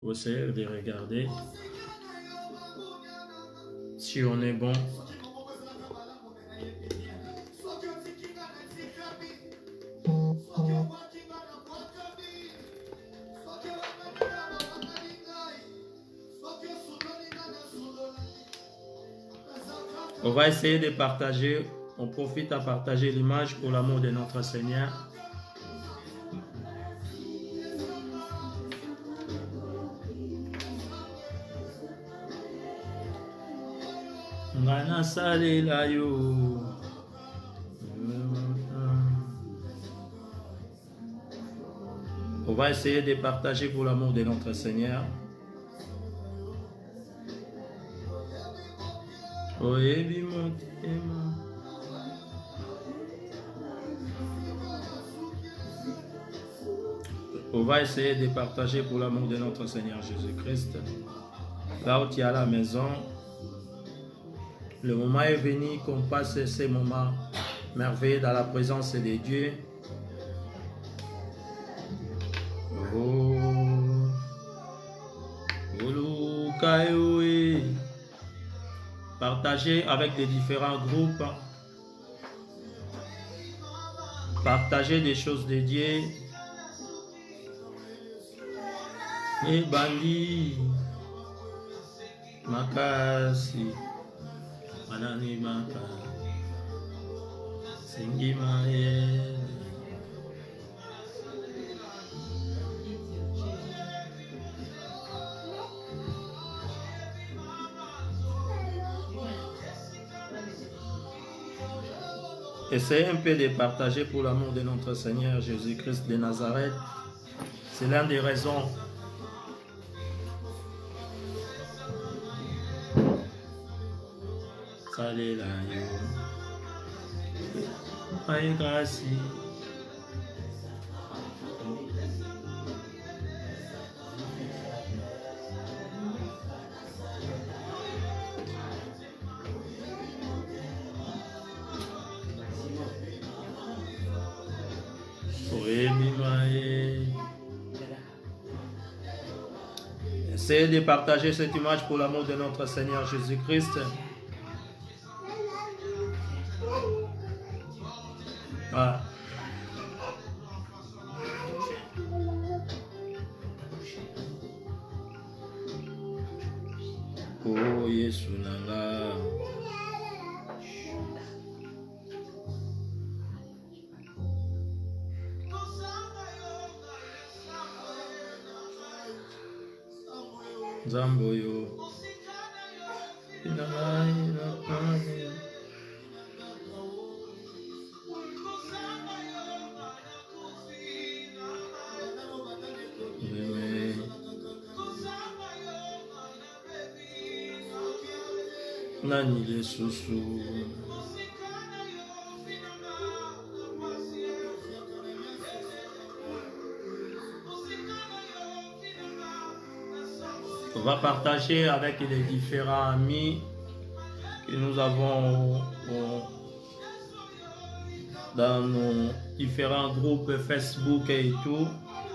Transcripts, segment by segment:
Vous essayez de regarder si on est bon. On va essayer de partager. On profite à partager l'image pour l'amour de notre Seigneur. On va essayer de partager pour l'amour de notre Seigneur. On va essayer de partager pour l'amour de notre Seigneur Jésus-Christ. Là où tu es à la maison, le moment est venu qu'on passe ces moments merveilleux dans la présence de Dieu. Partager avec des différents groupes. Partager des choses de Dieu. Et bandi makasi manani maka singi maye. Essayez un peu de partager pour l'amour de notre Seigneur Jésus-Christ de Nazareth. C'est l'une des raisons Essayez de partager cette image pour l'amour de notre Seigneur Jésus-Christ. Ah. Oh Yesu nanga. Zamboyo. Nani le susu. On va partager avec les différents amis que nous avons dans nos différents groupes Facebook et tout.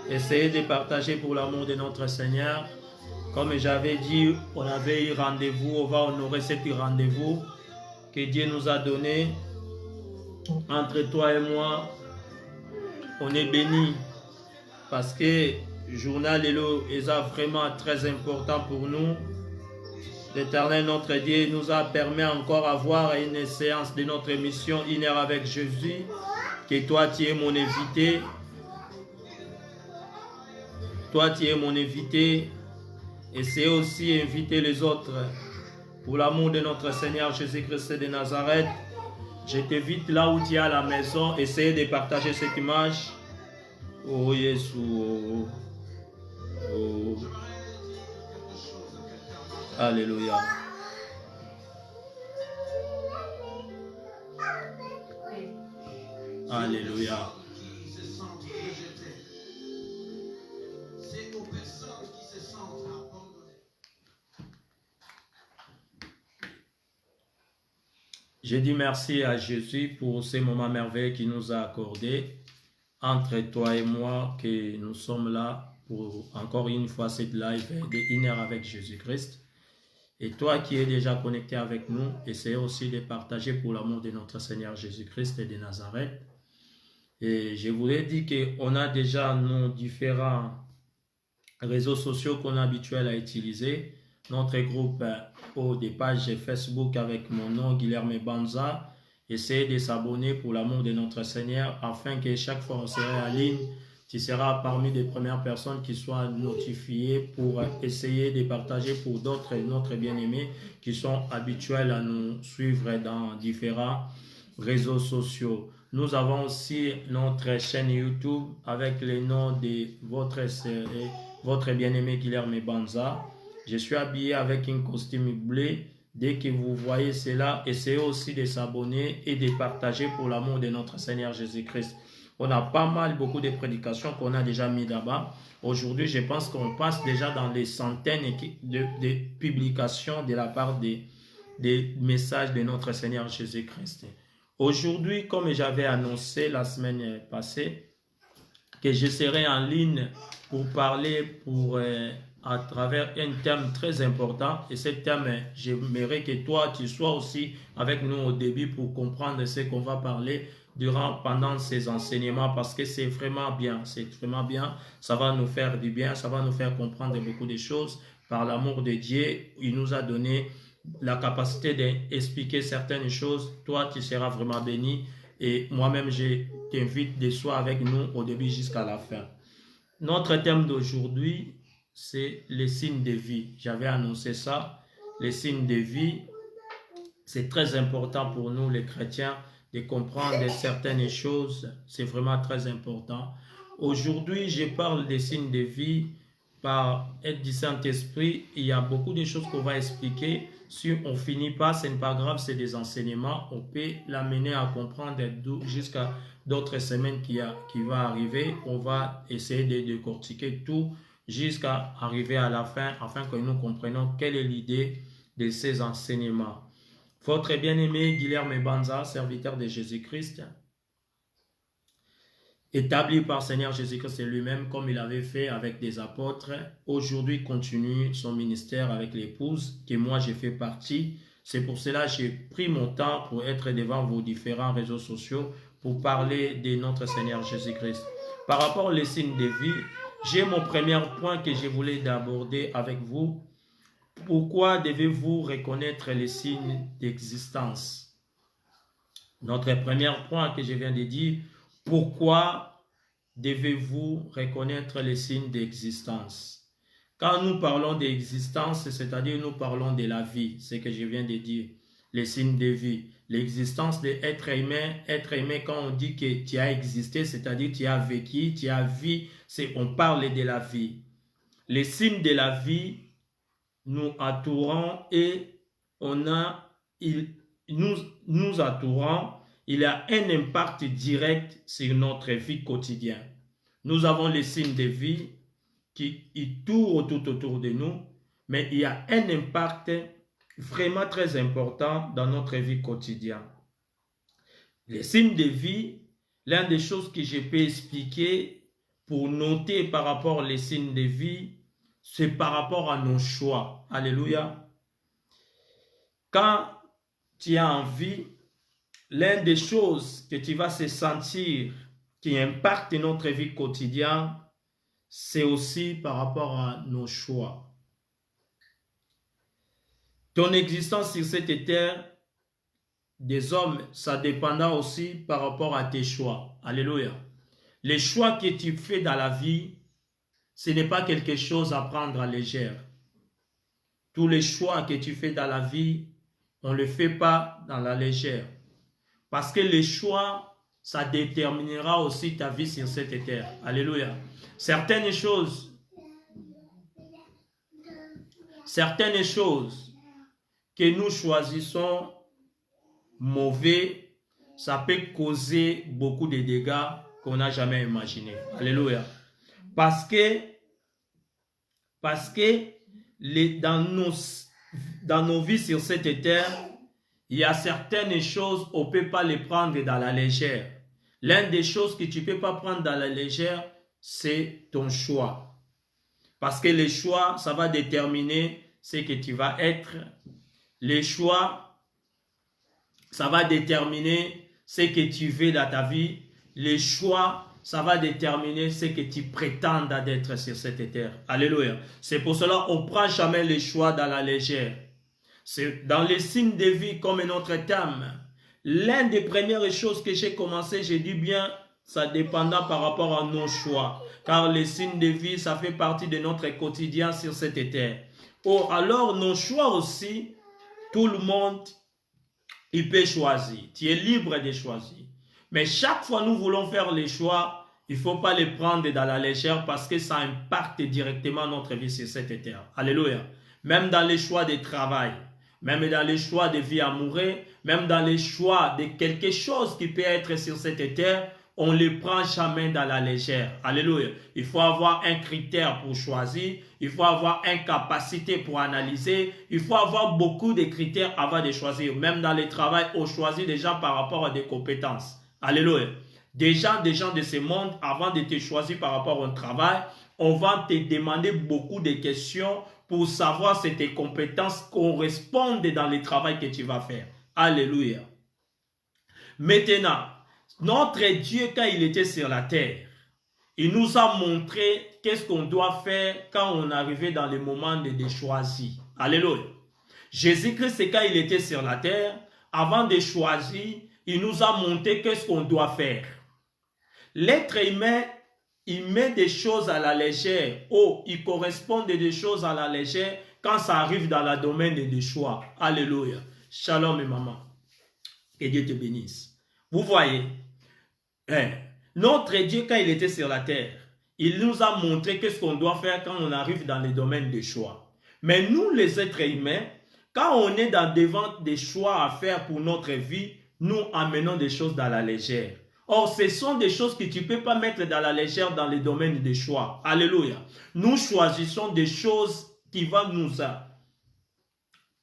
Essayez de partager pour l'amour de notre Seigneur. Comme j'avais dit, on avait eu rendez-vous, on va honorer cet rendez-vous que Dieu nous a donné. Entre toi et moi, on est béni parce que le journal est vraiment très important pour nous. L'Éternel, notre Dieu, nous a permis encore d'avoir une séance de notre émission, 1 heure avec Jésus, que toi tu es mon invité. Toi tu es mon invité. Et c'est aussi inviter les autres pour l'amour de notre Seigneur Jésus-Christ de Nazareth. Je t'invite là où tu es à la maison, essaye de partager cette image. Oh Jésus, oh, oh. Alléluia. Alléluia. Je dis merci à Jésus pour ces moments merveilleux qu'il nous a accordés entre toi et moi, que nous sommes là pour encore une fois cette live de 1 heure avec Jésus-Christ. Et toi qui es déjà connecté avec nous, essayez aussi de partager pour l'amour de notre Seigneur Jésus-Christ et de Nazareth. Et je vous l'ai dit qu'on a déjà nos différents réseaux sociaux qu'on est habituel à utiliser. Notre groupe des pages Facebook avec mon nom, Guilherme Banza. Essayez de s'abonner pour l'amour de notre Seigneur afin que chaque fois on sera en ligne, tu seras parmi les premières personnes qui soient notifiées pour essayer de partager pour d'autres, notre bien-aimés qui sont habituels à nous suivre dans différents réseaux sociaux. Nous avons aussi notre chaîne YouTube avec le nom de votre bien-aimé Guilherme Banza. Je suis habillé avec un costume bleu. Dès que vous voyez cela, essayez aussi de s'abonner et de partager pour l'amour de notre Seigneur Jésus-Christ. On a pas mal, beaucoup de prédications qu'on a déjà mis là-bas. Aujourd'hui, je pense qu'on passe déjà dans les centaines de publications de la part des messages de notre Seigneur Jésus-Christ. Aujourd'hui, comme j'avais annoncé la semaine passée, que je serai en ligne pour parler à travers un thème très important. Et ce thème, j'aimerais que toi, tu sois aussi avec nous au début pour comprendre ce qu'on va parler pendant ces enseignements, parce que c'est vraiment bien, ça va nous faire du bien, ça va nous faire comprendre beaucoup de choses. Par l'amour de Dieu, il nous a donné la capacité d'expliquer certaines choses. Toi, tu seras vraiment béni. Et moi-même, je t'invite de soir avec nous au début jusqu'à la fin. Notre thème d'aujourd'hui, c'est les signes de vie. J'avais annoncé ça. Les signes de vie, c'est très important pour nous, les chrétiens, de comprendre certaines choses. C'est vraiment très important. Aujourd'hui, je parle des signes de vie par aide du Saint-Esprit. Il y a beaucoup de choses qu'on va expliquer. Si on ne finit pas, ce n'est pas grave, c'est des enseignements. On peut l'amener à comprendre jusqu'à d'autres semaines qui va arriver. On va essayer de décortiquer tout jusqu'à arriver à la fin, afin que nous comprenions quelle est l'idée de ces enseignements. Votre bien-aimé Guilherme Banza, serviteur de Jésus-Christ, établi par Seigneur Jésus-Christ lui-même, comme il avait fait avec des apôtres, aujourd'hui continue son ministère avec l'épouse, que moi j'ai fait partie. C'est pour cela que j'ai pris mon temps pour être devant vos différents réseaux sociaux pour parler de notre Seigneur Jésus-Christ. Par rapport aux signes de vie, j'ai mon premier point que je voulais aborder avec vous. Pourquoi devez-vous reconnaître les signes d'existence? Notre premier point que je viens de dire, pourquoi devez-vous reconnaître les signes d'existence? Quand nous parlons d'existence, c'est-à-dire nous parlons de la vie, ce que je viens de dire, les signes de vie, l'existence de l'être humain, quand on dit que tu as existé, c'est-à-dire tu as vécu, tu as vu, on parle de la vie. Les signes de la vie nous entourant et nous entourant, il a un impact direct sur notre vie quotidienne. Nous avons les signes de vie qui tournent tout autour de nous, mais il y a un impact vraiment très important dans notre vie quotidienne. Les signes de vie, l'une des choses que je peux expliquer pour noter par rapport aux signes de vie, c'est par rapport à nos choix. Alléluia. Quand tu as envie, l'une des choses que tu vas se sentir qui impacte notre vie quotidienne, c'est aussi par rapport à nos choix. Ton existence sur cette terre des hommes, ça dépendra aussi par rapport à tes choix. Alléluia. Les choix que tu fais dans la vie, ce n'est pas quelque chose à prendre à légère. Tous les choix que tu fais dans la vie, on ne le fait pas dans la légère. Parce que les choix, ça déterminera aussi ta vie sur cette terre. Alléluia. Certaines choses que nous choisissons mauvais, ça peut causer beaucoup de dégâts qu'on n'a jamais imaginés. Alléluia. Parce que dans nos vies sur cette terre, il y a certaines choses, on ne peut pas les prendre dans la légère. L'une des choses que tu ne peux pas prendre dans la légère, c'est ton choix. Parce que les choix, ça va déterminer ce que tu vas être. Les choix, ça va déterminer ce que tu veux dans ta vie. Les choix, ça va déterminer ce que tu prétends d'être sur cette terre. Alléluia. C'est pour cela qu'on ne prend jamais les choix dans la légère. C'est dans les signes de vie comme notre thème. L'une des premières choses que j'ai commencé, j'ai dit bien, ça dépendant par rapport à nos choix. Car les signes de vie, ça fait partie de notre quotidien sur cette terre. Oh, alors nos choix aussi, tout le monde, il peut choisir. Tu es libre de choisir. Mais chaque fois nous voulons faire les choix, il ne faut pas les prendre dans la légère parce que ça impacte directement notre vie sur cette terre. Alléluia. Même dans les choix de travail, même dans les choix de vie amoureuse, même dans les choix de quelque chose qui peut être sur cette terre, on ne les prend jamais dans la légère. Alléluia. Il faut avoir un critère pour choisir. Il faut avoir une capacité pour analyser. Il faut avoir beaucoup de critères avant de choisir. Même dans le travail, on choisit des gens par rapport à des compétences. Alléluia. Des gens de ce monde, avant de te choisir par rapport au travail, on va te demander beaucoup de questions pour savoir si tes compétences correspondent dans le travail que tu vas faire. Alléluia. Maintenant, notre Dieu, quand il était sur la terre, il nous a montré qu'est-ce qu'on doit faire quand on arrivait dans le moment de choisir. Alléluia. Jésus-Christ, quand il était sur la terre, avant de choisir, il nous a montré qu'est-ce qu'on doit faire. L'être humain, il met des choses à la légère. Oh, il correspond des choses à la légère quand ça arrive dans le domaine des choix. Alléluia. Shalom et maman. Que Dieu te bénisse. Vous voyez, notre Dieu, quand il était sur la terre, il nous a montré qu'est-ce qu'on doit faire quand on arrive dans les domaines des choix. Mais nous, les êtres humains, quand on est devant des choix à faire pour notre vie, nous amenons des choses dans la légère. Or, ce sont des choses que tu ne peux pas mettre dans la légère dans les domaines des choix. Alléluia. Nous choisissons des choses qui vont nous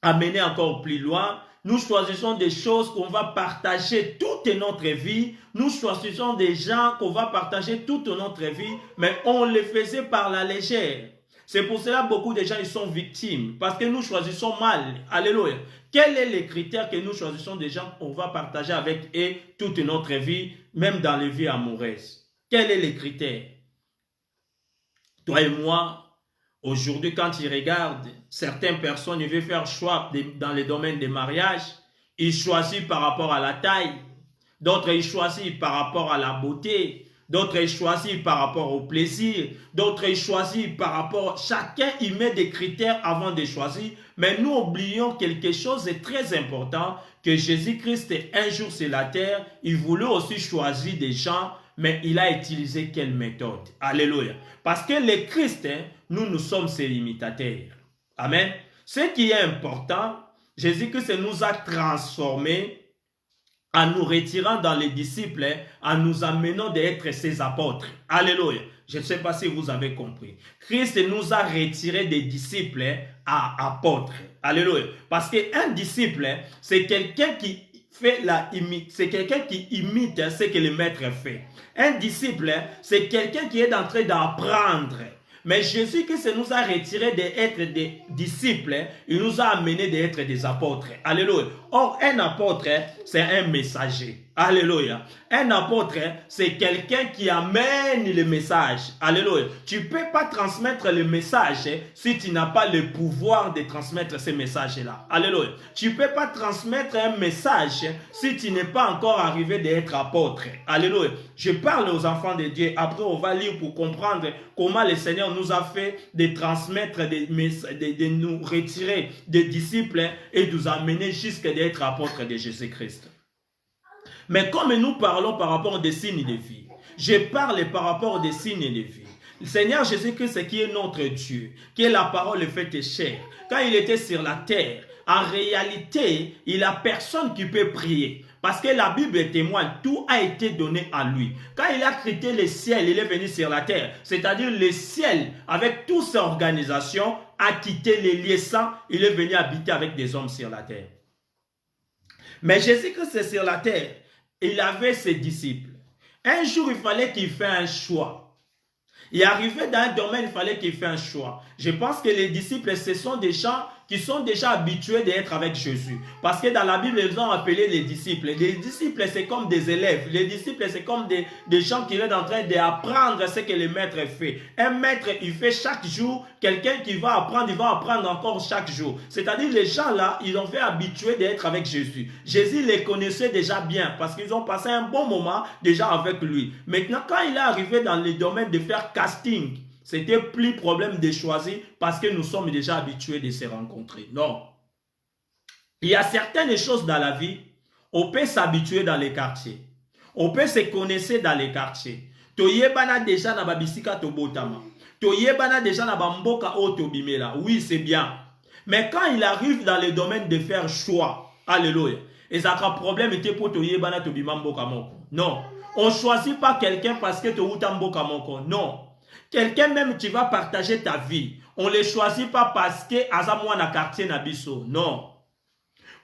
amener encore plus loin. Nous choisissons des choses qu'on va partager toute notre vie. Nous choisissons des gens qu'on va partager toute notre vie, mais on les faisait par la légère. C'est pour cela que beaucoup de gens ils sont victimes, parce que nous choisissons mal. Alléluia. Quels sont les critères que nous choisissons des gens qu'on va partager avec eux toute notre vie, même dans les vies amoureuses? Quels sont les critères? Toi et moi, aujourd'hui, quand ils regardent, certaines personnes, ils veulent faire choix dans le domaine des mariages. Ils choisissent par rapport à la taille. D'autres, ils choisissent par rapport à la beauté. D'autres, ils choisissent par rapport au plaisir. D'autres, ils choisissent par rapport... Chacun, il met des critères avant de choisir. Mais nous oublions quelque chose de très important, que Jésus-Christ, un jour sur la terre, il voulait aussi choisir des gens, mais il a utilisé quelle méthode? Alléluia. Parce que les Christ, nous sommes ses imitateurs. Amen. Ce qui est important, Jésus-Christ nous a transformés en nous retirant dans les disciples, en nous amenant d'être ses apôtres. Alléluia. Je ne sais pas si vous avez compris. Christ nous a retirés des disciples à apôtres. Alléluia. Parce qu'un disciple, c'est quelqu'un qui c'est quelqu'un qui imite ce que le maître fait. Un disciple, c'est quelqu'un qui est en train d'apprendre. Mais Jésus qui nous a retirés d'être des disciples, il nous a amenés d'être des apôtres. Alléluia. Or, un apôtre, c'est un messager. Alléluia. Un apôtre, c'est quelqu'un qui amène le message. Alléluia. Tu ne peux pas transmettre le message si tu n'as pas le pouvoir de transmettre ce message-là. Alléluia. Tu ne peux pas transmettre un message si tu n'es pas encore arrivé d'être apôtre. Alléluia. Je parle aux enfants de Dieu. Après, on va lire pour comprendre comment le Seigneur nous a fait de transmettre, de nous retirer des disciples et de nous amener jusqu'à d'être apôtres de Jésus-Christ. Mais comme nous parlons par rapport des signes de vie, je parle par rapport des signes de vie. Le Seigneur Jésus-Christ, qui est notre Dieu, qui est la parole faite chair, quand il était sur la terre, en réalité, il n'y a personne qui peut prier. Parce que la Bible témoigne, tout a été donné à lui. Quand il a créé le ciel, il est venu sur la terre. C'est-à-dire le ciel, avec toute sa organisation, a quitté les lieux saints. Il est venu habiter avec des hommes sur la terre. Mais Jésus-Christ est sur la terre. Il avait ses disciples. Un jour, il fallait qu'il fasse un choix. Et arrivé dans un domaine, il fallait qu'il fasse un choix. Je pense que les disciples, ce sont des gens qui sont déjà habitués d'être avec Jésus. Parce que dans la Bible, ils ont appelé les disciples. Les disciples, c'est comme des élèves. Les disciples, c'est comme des gens qui sont en train d'apprendre ce que le maître fait. Un maître, il fait chaque jour. Quelqu'un qui va apprendre, il va apprendre encore chaque jour. C'est-à-dire, les gens là, ils ont fait habitués d'être avec Jésus. Jésus les connaissait déjà bien parce qu'ils ont passé un bon moment déjà avec lui. Maintenant, quand il est arrivé dans le domaine de faire casting, c'était plus problème de choisir parce que nous sommes déjà habitués de se rencontrer. Non. Il y a certaines choses dans la vie, on peut s'habituer dans les quartiers. On peut se connaître dans les quartiers. Toyebana déjà na babisika tobotama. Toyebana déjà na bamboka otobimela. Oui, c'est bien. Mais quand il arrive dans le domaine de faire choix, alléluia, et ça a un problème était pour toyebana tobimamboka moko. Non. On ne choisit pas quelqu'un parce que toyutamboka moko. Non. Quelqu'un même qui va partager ta vie, on ne le choisit pas parce que Azamouan a quartier Nabiso. Non.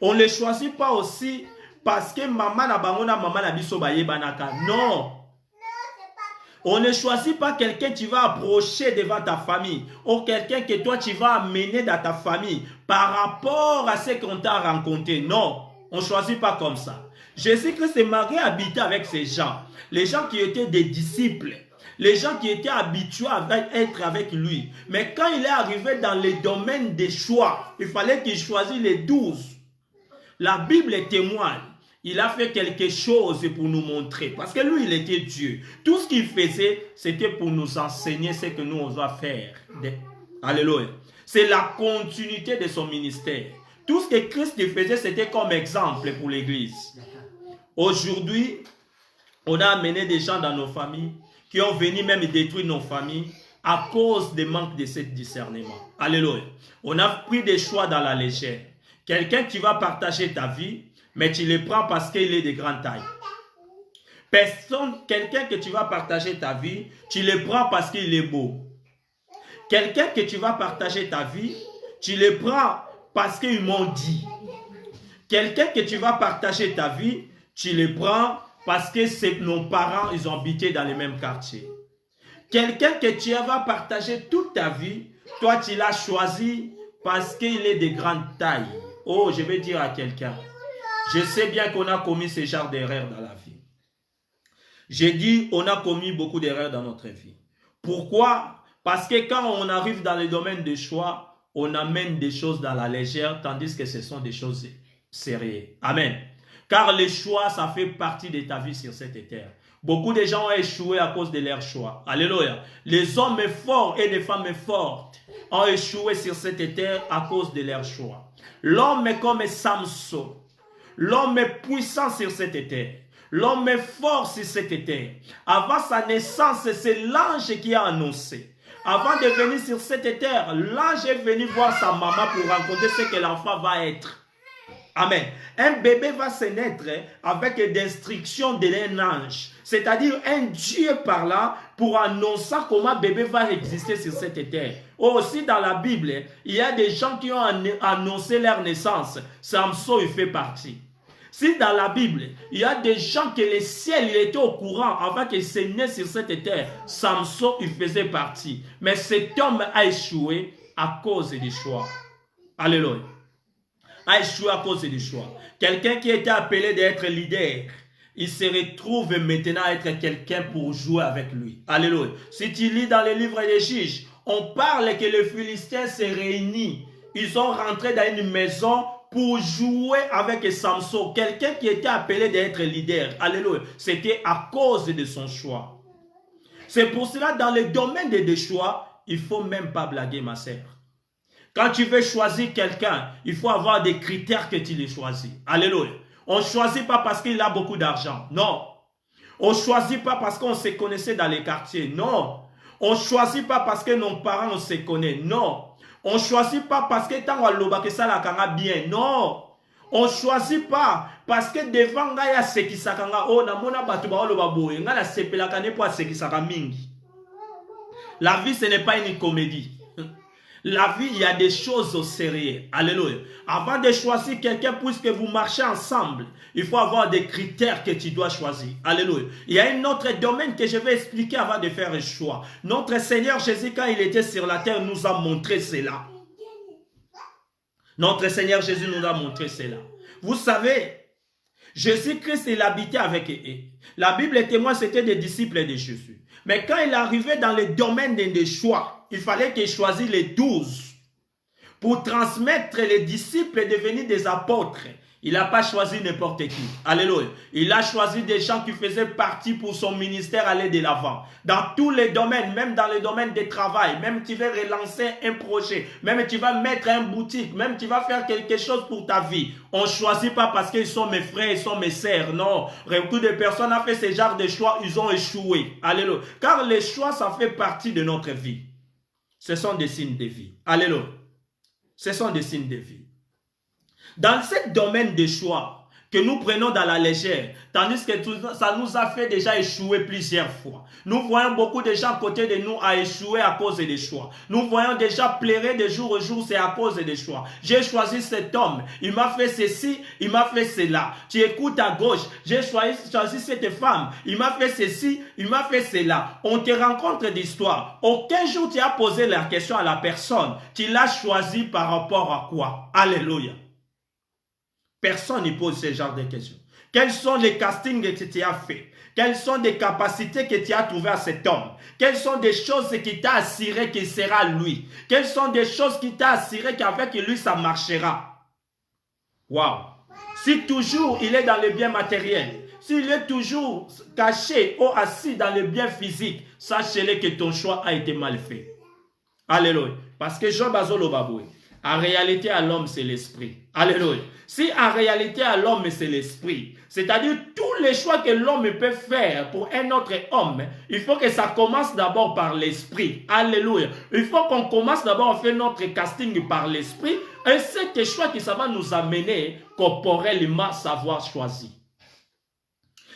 On ne le choisit pas aussi parce que maman na bangona maman Nabiso baye banaka. Non. On ne choisit pas quelqu'un qui va approcher devant ta famille ou quelqu'un que toi tu vas amener dans ta famille par rapport à ce qu'on t'a rencontré. Non. On ne choisit pas comme ça. Jésus-Christ est marié habité avec ces gens. Les gens qui étaient des disciples. Les gens qui étaient habitués à être avec lui. Mais quand il est arrivé dans les domaines des choix, il fallait qu'il choisisse les 12. La Bible témoigne. Il a fait quelque chose pour nous montrer. Parce que lui, il était Dieu. Tout ce qu'il faisait, c'était pour nous enseigner ce que nous, on doit faire. Alléluia. C'est la continuité de son ministère. Tout ce que Christ faisait, c'était comme exemple pour l'Église. Aujourd'hui, on a amené des gens dans nos familles qui ont venu même détruire nos familles à cause du manque de ce discernement. Alléluia. On a pris des choix dans la légère. Quelqu'un qui va partager ta vie, mais tu le prends parce qu'il est de grande taille. Quelqu'un que tu vas partager ta vie, tu le prends parce qu'il est beau. Quelqu'un que tu vas partager ta vie, tu le prends parce qu'ils m'ont dit. Quelqu'un que tu vas partager ta vie, tu le prends parce que nos parents, ils ont habité dans les mêmes quartiers. Quelqu'un que tu vas partager toute ta vie, toi tu l'as choisi parce qu'il est de grande taille. Oh, je vais dire à quelqu'un, je sais bien qu'on a commis ce genre d'erreurs dans la vie. J'ai dit, on a commis beaucoup d'erreurs dans notre vie. Pourquoi? Parce que quand on arrive dans le domaine de choix, on amène des choses dans la légère, tandis que ce sont des choses sérieuses. Amen. Car le choix, ça fait partie de ta vie sur cette terre. Beaucoup de gens ont échoué à cause de leur choix. Alléluia. Les hommes forts et les femmes fortes ont échoué sur cette terre à cause de leur choix. L'homme est comme Samson. L'homme est puissant sur cette terre. L'homme est fort sur cette terre. Avant sa naissance, c'est l'ange qui a annoncé. Avant de venir sur cette terre, l'ange est venu voir sa maman pour rencontrer ce que l'enfant va être. Amen. Un bébé va se naître avec des instructions d'un ange. C'est-à-dire un Dieu par là pour annoncer comment bébé va exister sur cette terre. Aussi dans la Bible, il y a des gens qui ont annoncé leur naissance. Samson y fait partie. Si dans la Bible, il y a des gens que le ciel il était au courant avant qu'il se naisse sur cette terre, Samson y faisait partie. Mais cet homme a échoué à cause du choix. Alléluia. A échoué à cause du choix. Quelqu'un qui était appelé d'être leader, il se retrouve maintenant à être quelqu'un pour jouer avec lui. Alléluia. Si tu lis dans les livres des juges, on parle que les Philistins se réunissent. Ils sont rentrés dans une maison pour jouer avec Samson. Quelqu'un qui était appelé d'être leader. Alléluia. C'était à cause de son choix. C'est pour cela, dans le domaine des choix, il ne faut même pas blaguer, ma sœur. Quand tu veux choisir quelqu'un, il faut avoir des critères que tu les choisis. Alléluia. On ne choisit pas parce qu'il a beaucoup d'argent. Non. On ne choisit pas parce qu'on se connaissait dans les quartiers. Non. On ne choisit pas parce que nos parents se connaissent. Non. On ne choisit pas parce que tant que ça la bien. Non. On ne choisit pas parce que devant il y a ce qui s'akanga. Oh, na mona batu ba oloba boye. Nga la sepela kane po ce qui s'aka mingi. La vie, ce n'est pas une comédie. La vie, il y a des choses au sérieux. Alléluia. Avant de choisir quelqu'un, puisque vous marchez ensemble, il faut avoir des critères que tu dois choisir. Alléluia. Il y a un autre domaine que je vais expliquer avant de faire un choix. Notre Seigneur Jésus, quand il était sur la terre, nous a montré cela. Notre Seigneur Jésus nous a montré cela. Vous savez, Jésus-Christ, il habitait avec eux. La Bible témoigne, c'était des disciples de Jésus. Mais quand il arrivait dans le domaine des choix, il fallait qu'il choisisse les 12 pour transmettre les disciples et devenir des apôtres. Il n'a pas choisi n'importe qui. Alléluia. Il a choisi des gens qui faisaient partie pour son ministère aller de l'avant. Dans tous les domaines, même dans le domaine du travail, même tu veux relancer un projet, même tu vas mettre une boutique, même tu vas faire quelque chose pour ta vie. On ne choisit pas parce qu'ils sont mes frères, ils sont mes sœurs. Non. Beaucoup de personnes ont fait ce genre de choix, ils ont échoué. Alléluia. Car les choix, ça fait partie de notre vie. Ce sont des signes de vie. Alléluia. Ce sont des signes de vie. Dans ce domaine de choix que nous prenons dans la légère, tandis que ça nous a fait déjà échouer plusieurs fois. Nous voyons beaucoup de gens à côté de nous à échouer à cause des choix. Nous voyons déjà pleurer de jour au jour, c'est à cause des choix. J'ai choisi cet homme, il m'a fait ceci, il m'a fait cela. Tu écoutes à gauche, j'ai choisi cette femme, il m'a fait ceci, il m'a fait cela. On te rencontre d'histoire. Aucun jour tu as posé la question à la personne, tu l'as choisi par rapport à quoi? Alléluia. Personne ne pose ce genre de questions. Quels sont les castings que tu as fait? Quelles sont les capacités que tu as trouvées à cet homme? Quelles sont des choses qui t'ont assuré qu'il sera lui? Quelles sont des choses qui t'ont assuré qu'avec lui ça marchera? Waouh! Si toujours il est dans le bien matériel, s'il est toujours caché ou assis dans le bien physique, sachez-le que ton choix a été mal fait. Alléluia. Parce que Job Azolo Baboué, en réalité à l'homme c'est l'esprit. Alléluia. Si en réalité à l'homme c'est l'esprit, c'est-à-dire tous les choix que l'homme peut faire pour un autre homme, il faut que ça commence d'abord par l'esprit. Alléluia. Il faut qu'on commence d'abord à faire notre casting par l'esprit et c'est choix que ça va nous amener corporellement savoir choisir.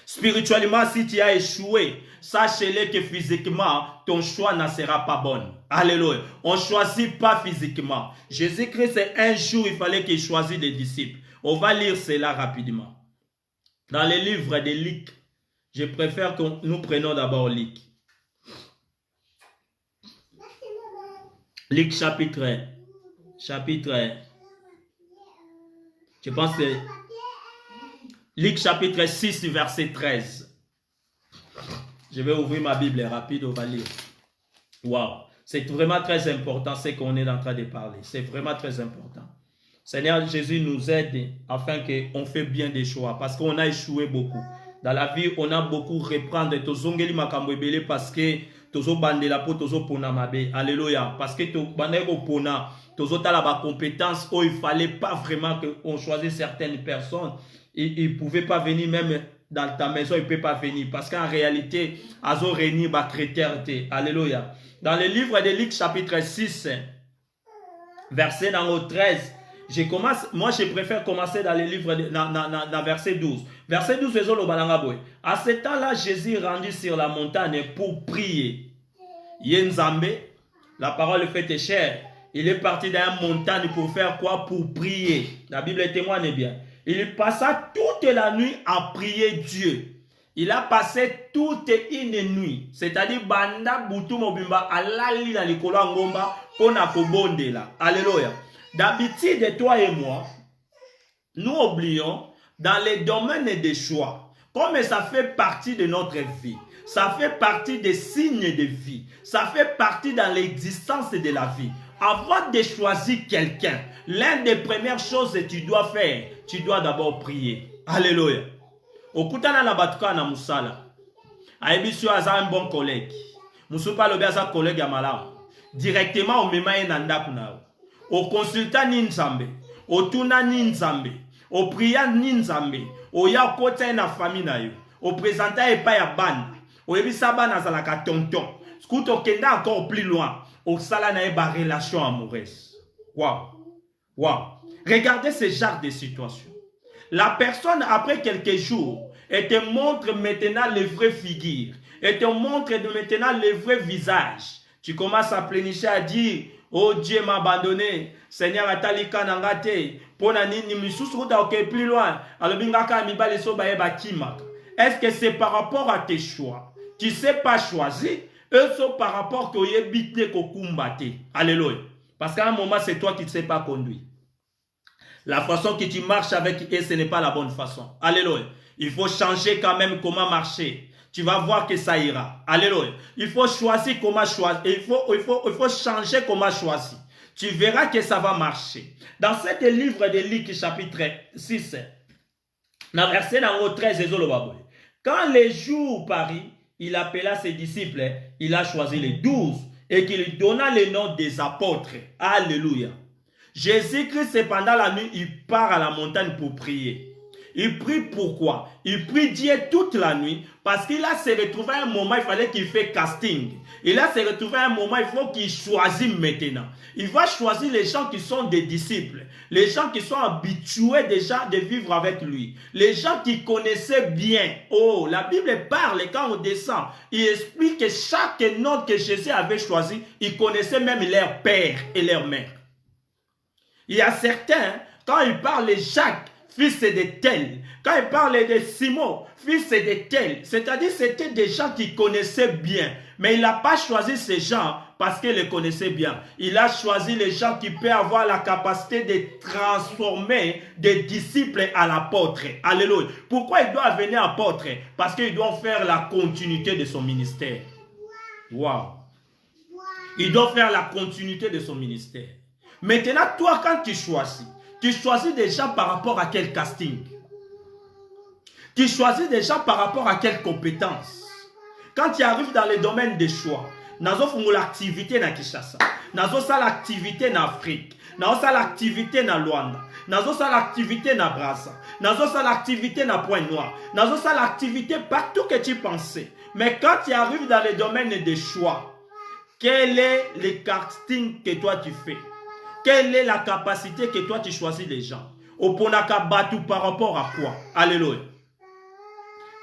Spirituellement, si tu as échoué, sachez-le que physiquement, ton choix ne sera pas bon. Alléluia. On ne choisit pas physiquement. Jésus-Christ, un jour, il fallait qu'il choisisse des disciples. On va lire cela rapidement. Dans les livres de Luc, je préfère que nous prenions d'abord Luc. Luc chapitre, je pense que Luc chapitre 6, verset 13. Je vais ouvrir ma Bible rapide, on va lire. Waouh, c'est vraiment très important ce qu'on est en train de parler. C'est vraiment très important. Seigneur Jésus nous aide afin qu'on fait bien des choix parce qu'on a échoué beaucoup. Dans la vie, on a beaucoup reprendre. Tozongeli makambo ebele parce que tozo bandela po tozo pona mabe. Alléluia. Parce que to bandeko pona tozo tala ba compétence où il fallait pas vraiment qu'on choisisse certaines personnes. Ils ne pouvaient pas venir même dans ta maison, ils ne peuvent pas venir. Parce qu'en réalité, ils ont réuni ma critère. Alléluia. Dans le livre de Luc chapitre 6, verset 13, moi je préfère commencer dans le livre dans verset 12. Verset 12, à ce temps-là, Jésus rendit sur la montagne pour prier. Yenzambe, la parole fait chère. Il est parti dans la montagne pour faire quoi? Pour prier. La Bible témoigne bien. Il passa toute la nuit à prier Dieu. Il a passé toute une nuit. C'est-à-dire, banda butu mobimba alali na likolo ngomba pona kobondela. Alléluia. D'habitude, toi et moi, nous oublions dans les domaines des choix, comme ça fait partie de notre vie, ça fait partie des signes de vie, ça fait partie dans l'existence de la vie. Avant de choisir quelqu'un, l'une des premières choses que tu dois faire, tu dois d'abord prier. Alléluia. Okutana na batuka na musala. Aibisio aza un bon collègue. Musupa lobi aza collègue ya malamu. Directement au mema ye na ndaku na. Au consultant ni nzambe. Au tuna ni nzambe. Au priant ni nzambe. Au ya kota na famille na yo. Au présenta epa ya bana. Au ebisa bana azalaka tonton. Skuto kenda encore plus loin. Au sala na eba relation amoureuse. Waouh. Waouh. Regardez ce genre de situation. La personne, après quelques jours, elle te montre maintenant le vrai figure. Elle te montre maintenant le vrai visage. Tu commences à plénicher, à dire, Oh Dieu m'a abandonné. Seigneur atalika nangate. Pona nini misusu kuta ok plus loin. Alobingaka mibale so baye bakimaka. Est-ce que c'est par rapport à tes choix? Tu ne sais pas choisir. Eux sont par rapport que tu bité kokumbate. Alléluia. Parce qu'à un moment, c'est toi qui ne sais pas conduire. La façon que tu marches avec eux, ce n'est pas la bonne façon. Alléluia. Il faut changer quand même comment marcher. Tu vas voir que ça ira. Alléluia. Il faut choisir comment choisir. Il faut changer comment choisir. Tu verras que ça va marcher. Dans ce livre de Luc, chapitre 6, dans verset 13, quand les jours parurent, il appela ses disciples, il a choisi les 12 et qu'il donna le nom des apôtres. Alléluia. Jésus-Christ, pendant la nuit, il part à la montagne pour prier. Il prie pourquoi? Il prie Dieu toute la nuit parce qu'il a se retrouvé à un moment, il fallait qu'il fasse casting. Il a se retrouvé à un moment, il faut qu'il choisisse maintenant. Il va choisir les gens qui sont des disciples, les gens qui sont habitués déjà de vivre avec lui, les gens qui connaissaient bien. Oh, la Bible parle quand on descend, il explique que chaque nom que Jésus avait choisi, il connaissait même leur père et leur mère. Il y a certains, quand il parle de Jacques, fils de tel. Quand il parle de Simon, fils de tel, c'est-à-dire c'était des gens qui connaissaient bien. Mais il n'a pas choisi ces gens parce qu'il les connaissait bien. Il a choisi les gens qui peuvent avoir la capacité de transformer des disciples à l'apôtre. Alléluia. Pourquoi il doit venir apôtre? Parce qu'il doit faire la continuité de son ministère. Waouh. Il doit faire la continuité de son ministère. Maintenant, toi, quand tu choisis des gens par rapport à quel casting? Tu choisis des gens par rapport à quelles compétences? Quand tu arrives dans le domaine des choix, nazo fungo l'activité na Kinshasa, nazo sa l'activité na Afrique, nazo sa l'activité na Luanda, nazo sa l'activité na Brazza, nazo sa l'activité na Pointe-Noire, nazo sa l'activité partout que tu pensais. Mais quand tu arrives dans le domaine des choix, quel est le casting que toi tu fais? Quelle est la capacité que toi tu choisis les gens? Oponaka batu par rapport à quoi? Alléluia.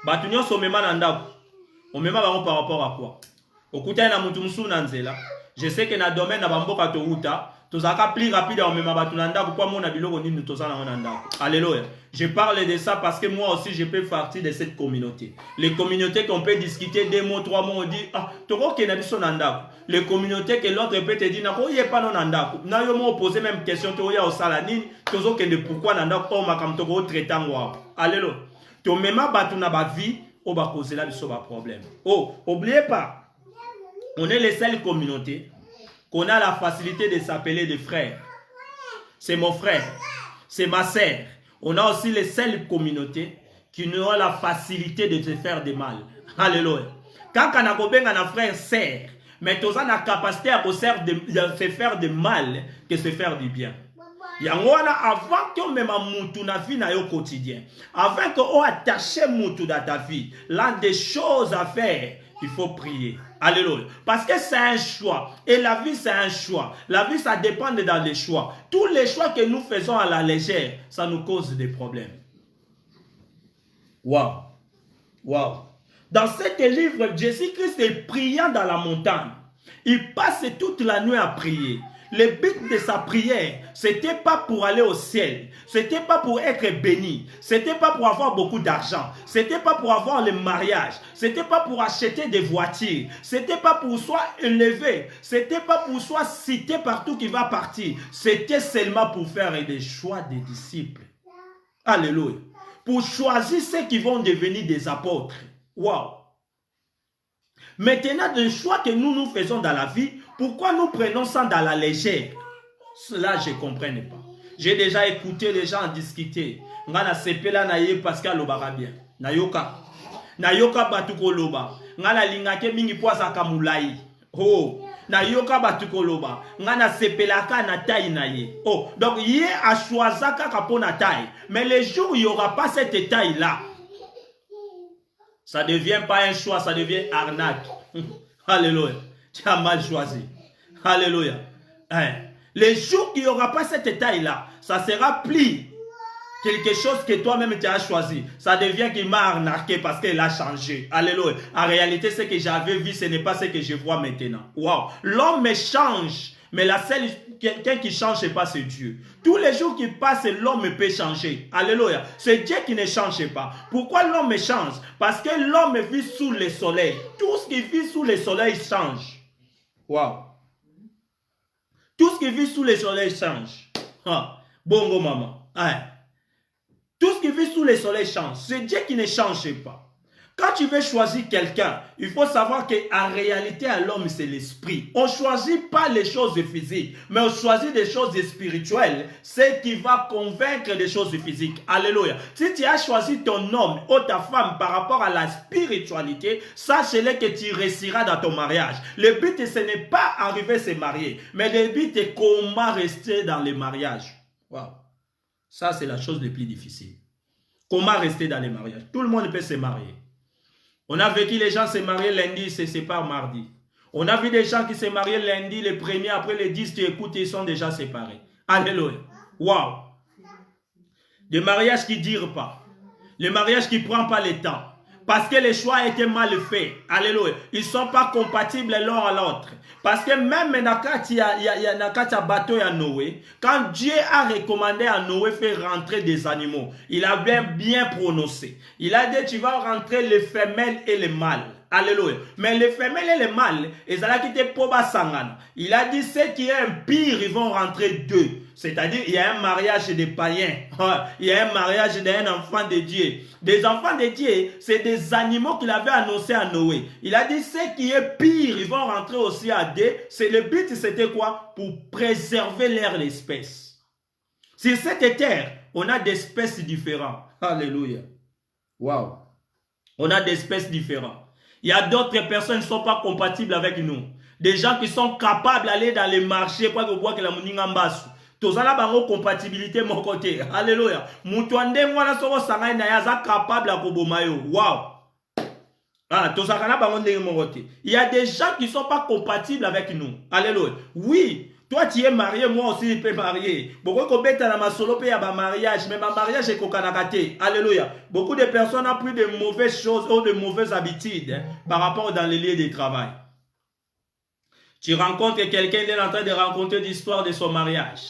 Batu nyonso mema na ndako. On mema bango par rapport à quoi? Okuta na mutu musu na nzela. Je sais que na domaine na bamboka to uta, tozaka plus rapide on mema batu na ndako kwa mona biloko nini tozana na ndako. Alléluia. Je parle de ça parce que moi aussi je peux faire partie de cette communauté. Les communautés qu'on peut discuter 2 mots, 3 mots, on dit ah, toko ke na biso na ndako. Les communautés que l'autre peut te dire nako yé pas non na ndako. Na yo mo poser même question to ya osala nini, tozo ke ne pourquoi na ndako o makam toko traitant wa. Alléluia. To mema batu na ba vie o ba causer la biso ba problème. Oh, oubliez pas. On est les seules communautés qu'on a la facilité de s'appeler des frères. C'est mon frère, c'est ma sœur. On a aussi les seules communautés qui nous ont la facilité de se faire du mal. Alléluia. Quand on a un frère, sœur, mais tu as la capacité à se faire du mal que se faire du bien. Avant que même moutou na vie na yo quotidien, avant que on attache moutou dans ta vie, l'un des choses à faire, il faut prier. Alléluia. Parce que c'est un choix. Et la vie, c'est un choix. La vie, ça dépend dans les choix. Tous les choix que nous faisons à la légère, ça nous cause des problèmes. Waouh. Waouh. Dans ce livre, Jésus-Christ est priant dans la montagne. Il passe toute la nuit à prier. Le but de sa prière, c'était pas pour aller au ciel, c'était pas pour être béni, c'était pas pour avoir beaucoup d'argent, c'était pas pour avoir le mariage, c'était pas pour acheter des voitures, c'était pas pour soit élevé, c'était pas pour soit cité partout qui va partir, c'était seulement pour faire des choix des disciples. Alléluia. Pour choisir ceux qui vont devenir des apôtres. Waouh. Maintenant, des choix que nous faisons dans la vie, pourquoi nous prenons ça dans la légère? Cela, je ne comprends pas. J'ai déjà écouté les gens discuter. Ngana sepela na ye Pascal lobaka bien. Nayoka. Nayoka batuko loba. Ngana lingake mingi poisa kamulai. Oh. Nayoka batuko loba. Ngana sepelaka na taille na ye. Oh. Donc, ye a choisi kaka po na taille. Mais les jours où il n'y aura pas cette taille-là, ça ne devient pas un choix, ça devient arnaque. Alléluia. Tu as mal choisi. Alléluia. Hein. Les jours qu'il n'y aura pas cette taille-là, ça sera plus quelque chose que toi-même tu as choisi. Ça devient qu'il m'a arnaqué parce qu'il a changé. Alléluia. En réalité, ce que j'avais vu, ce n'est pas ce que je vois maintenant. Wow. L'homme change Mais la seule, quelqu'un qui ne change pas, c'est Dieu. Tous les jours qui passent, l'homme peut changer. Alléluia. C'est Dieu qui ne change pas. Pourquoi l'homme change? Parce que l'homme vit sous le soleil. Tout ce qui vit sous le soleil change. Waouh. Tout ce qui vit sous le soleil change. Ah. Bongo maman. Ah. Tout ce qui vit sous le soleil change. C'est Dieu qui ne change pas. Quand tu veux choisir quelqu'un, il faut savoir qu'en réalité, à l'homme, c'est l'esprit. On ne choisit pas les choses physiques, mais on choisit des choses spirituelles. C'est qui va convaincre des choses physiques. Alléluia. Si tu as choisi ton homme ou ta femme par rapport à la spiritualité, sache-le que tu réussiras dans ton mariage. Le but, ce n'est pas arriver à se marier, mais le but est comment rester dans le mariage. Wow. Ça, c'est la chose la plus difficile. Comment rester dans les mariages? Tout le monde peut se marier. On a vécu les gens se marier lundi, ils se séparent mardi. On a vu des gens qui se mariaient lundi, les premiers, après les 10, tu écoutes, ils sont déjà séparés. Alléluia. Waouh. Des mariages qui ne durent pas. Les mariages qui ne prennent pas le temps. Parce que les choix étaient mal faits. Alléluia. Ils ne sont pas compatibles l'un à l'autre. Parce que même il y a bateau à Noé, quand Dieu a recommandé à Noé de faire rentrer des animaux, il a bien prononcé. Il a dit, tu vas rentrer les femelles et les mâles. Alléluia. Mais les femelles et les mâles, ils allaient quitter Poba Sangana. Il a dit, ceux qui ont un pire, ils vont rentrer deux. C'est-à-dire, il y a un mariage des païens. Il y a un mariage d'un enfant de Dieu. Des enfants de Dieu, c'est des animaux qu'il avait annoncé à Noé. Il a dit, ceux qui est pire, ils vont rentrer aussi à deux. C'est le but, c'était quoi? Pour préserver leur espèce. Sur cette terre, on a des espèces différentes. Alléluia. Waouh. On a des espèces différentes. Il y a d'autres personnes qui ne sont pas compatibles avec nous. Des gens qui sont capables d'aller dans les marchés, quoi que vous voyez que la moninga mbasu. Tous la bango compatibilité mon côté. Alléluia. Mutuande mwana soko sangai na yaza capable à kobomayo. Wow. Ah, tous la bango de mon côté. Il y a des gens qui ne sont pas compatibles avec nous. Alléluia. Oui. Toi, tu es marié, moi aussi, je peux marier. Beaucoup de personnes ont solo payé à mariage, mais ma mariage est kokanakate. Alléluia. Beaucoup de personnes ont pris de mauvaises choses ou de mauvaises habitudes par rapport dans les lieux de travail. Tu rencontres quelqu'un, il est en train de raconter l'histoire de son mariage.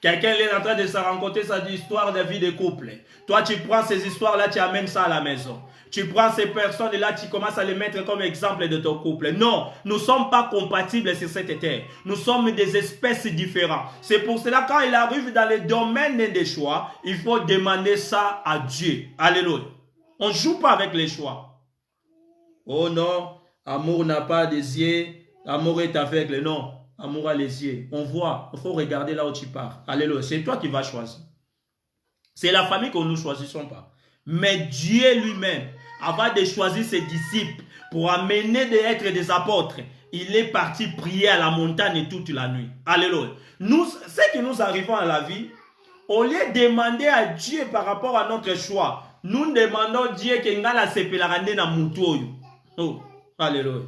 Quelqu'un est en train de se rencontrer sa histoire de vie de couple. Toi, tu prends ces histoires-là, tu amènes ça à la maison. Tu prends ces personnes-là, tu commences à les mettre comme exemple de ton couple. Non, nous ne sommes pas compatibles sur cette terre. Nous sommes des espèces différentes. C'est pour cela, quand il arrive dans le domaine des choix, il faut demander ça à Dieu. Alléluia. On ne joue pas avec les choix. Oh non, amour n'a pas des yeux, amour est aveugle. Non. Amour à les yeux. On voit. Il faut regarder là où tu pars. Alléluia. C'est toi qui vas choisir. C'est la famille que nous ne choisissons pas. Mais Dieu lui-même, avant de choisir ses disciples pour amener d'être des apôtres, il est parti prier à la montagne toute la nuit. Alléluia. Nous, ce qui nous arrivons à la vie, au lieu de demander à Dieu par rapport à notre choix, nous demandons à Dieu que nous allons na mutoyo. Oh, alléluia.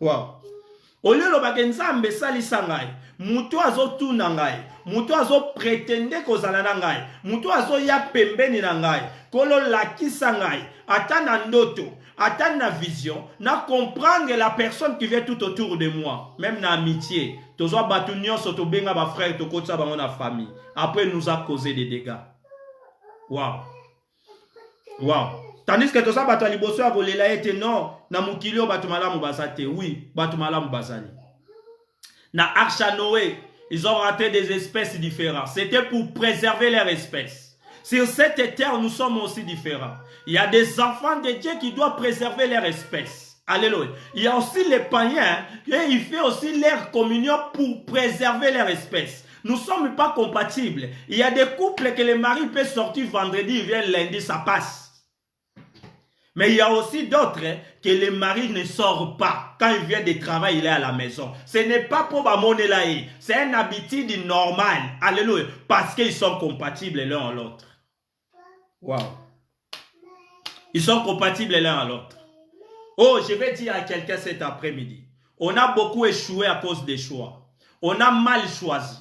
Wow. Au lieu de nzambe salisa ngai, mutu azotuna ngai, mutu azopretende kozala na ngai, mutu azoya pembeni na ngai, kolo lakisa ngai, ata na ndoto, ata na vision, na comprendre la personne qui vient tout autour de moi, même na amitié. Tozo batu nyonso to benga ba frère to kotsa bango na famille. Après nous a causé des dégâts. Wow. Wow. Tandis que tout ça, batu aliboso a volé la ete non, na mukilio batu malamu basate. Oui, batu malamu basali. Na Arche à Noé, ils ont raté des espèces différentes. C'était pour préserver leur espèce. Sur cette terre, nous sommes aussi différents. Il y a des enfants de Dieu qui doivent préserver leur espèce. Alléluia. Il y a aussi les païens, et ils font aussi leur communion pour préserver leur espèce. Nous ne sommes pas compatibles. Il y a des couples que le mari peut sortir vendredi, il vient lundi, ça passe. Mais il y a aussi d'autres que le mari ne sort pas. Quand il vient de travail, il est à la maison. Ce n'est pas pour monnaie là. C'est une habitude normale. Alléluia. Parce qu'ils sont compatibles l'un à l'autre. Wow. Ils sont compatibles l'un à l'autre. Oh, je vais dire à quelqu'un cet après-midi. On a beaucoup échoué à cause des choix. On a mal choisi.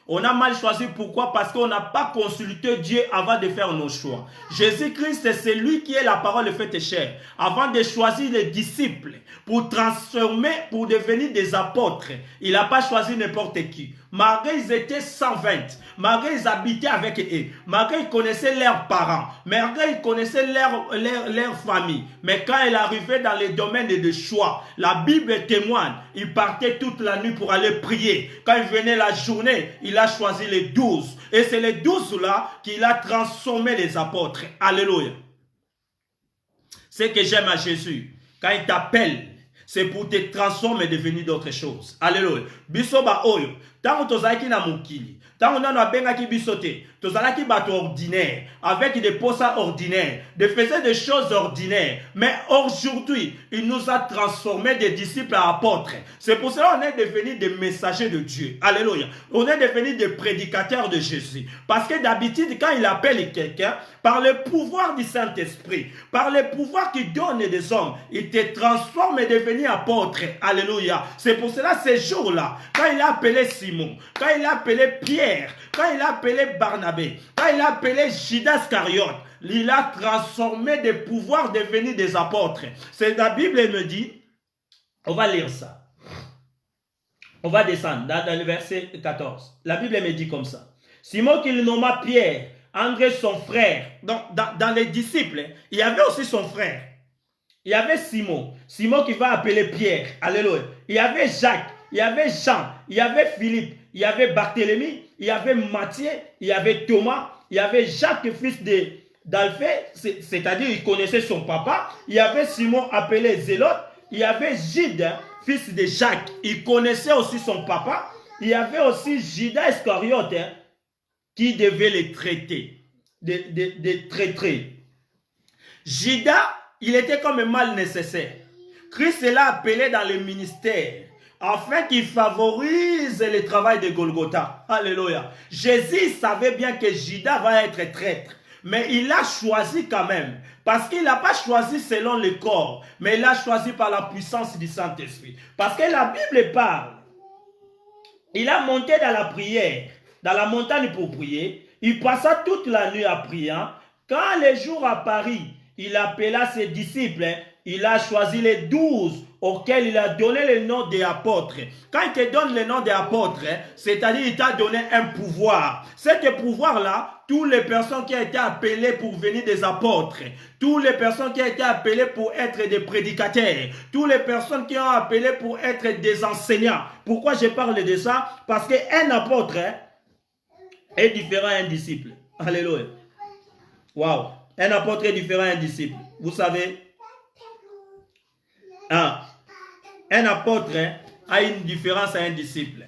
On a mal choisi, pourquoi? Parce qu'on n'a pas consulté Dieu avant de faire nos choix. Jésus-Christ, c'est lui qui est la parole faite chair. Avant de choisir les disciples pour transformer, pour devenir des apôtres, il n'a pas choisi n'importe qui. Malgré ils étaient 120, malgré ils habitaient avec eux, malgré ils connaissaient leurs parents, malgré ils connaissaient leur famille. Mais quand il arrivait dans les domaines de choix, la Bible témoigne, il partait toute la nuit pour aller prier. Quand il venait la journée, il a choisi les 12. Et c'est les 12 là qu'il a transformé les apôtres. Alléluia. C'est que j'aime à Jésus. Quand il t'appelle, c'est pour te transformer et devenir d'autres choses. Alléluia. Bisoba oyo. Tant que tu na mukili. Tant que on a bengaki bisoté. Tozalaki bato ordinaire. Avec des postes ordinaires. De faire des choses ordinaires. Mais aujourd'hui, il nous a transformés des disciples à apôtres. C'est pour cela qu'on est devenus des messagers de Dieu. Alléluia. On est devenus des prédicateurs de Jésus. Parce que d'habitude, quand il appelle quelqu'un, par le pouvoir du Saint-Esprit, par le pouvoir qu'il donne des hommes, il te transforme et devient apôtre. Alléluia. C'est pour cela, ces jours-là, quand il a appelé Simon, quand il a appelé Pierre, quand il a appelé Barnabé, quand il a appelé Judas Iscariote, il a transformé des pouvoirs devenir des apôtres. C'est la Bible, elle me dit, on va lire ça. On va descendre dans le verset 14. La Bible me dit comme ça. Simon qu'il nomma Pierre, André son frère. Dans les disciples, il y avait aussi son frère. Il y avait Simon. Simon qui va appeler Pierre. Alléluia. Il y avait Jacques. Il y avait Jean. Il y avait Philippe. Il y avait Barthélemy. Il y avait Matthieu. Il y avait Thomas. Il y avait Jacques, fils d'Alphée. C'est-à-dire, il connaissait son papa. Il y avait Simon appelé Zélote. Il y avait Jude, fils de Jacques. Il connaissait aussi son papa. Il y avait aussi Judas Iscariote, qui devait les traiter, de traiter. Judas, il était comme un mal nécessaire. Christ l'a appelé dans le ministère afin qu'il favorise le travail de Golgotha. Alléluia. Jésus savait bien que Judas va être traître, mais il l'a choisi quand même. Parce qu'il n'a pas choisi selon le corps, mais il l'a choisi par la puissance du Saint-Esprit. Parce que la Bible parle. Il a monté dans la prière, dans la montagne pour prier. Il passa toute la nuit à prier. Quand le jour apparut, il appela ses disciples. Il a choisi les 12 auxquels il a donné le nom des apôtres. Quand il te donne le nom des apôtres, c'est-à-dire il t'a donné un pouvoir. Cet pouvoir-là, toutes les personnes qui ont été appelées pour venir des apôtres, toutes les personnes qui ont été appelées pour être des prédicateurs, toutes les personnes qui ont appelé pour être des enseignants. Pourquoi je parle de ça? Parce qu'un apôtre est différent d'un disciple. Alléluia. Waouh. Un apôtre est différent d'un disciple. Vous savez, un apôtre a une différence à un disciple.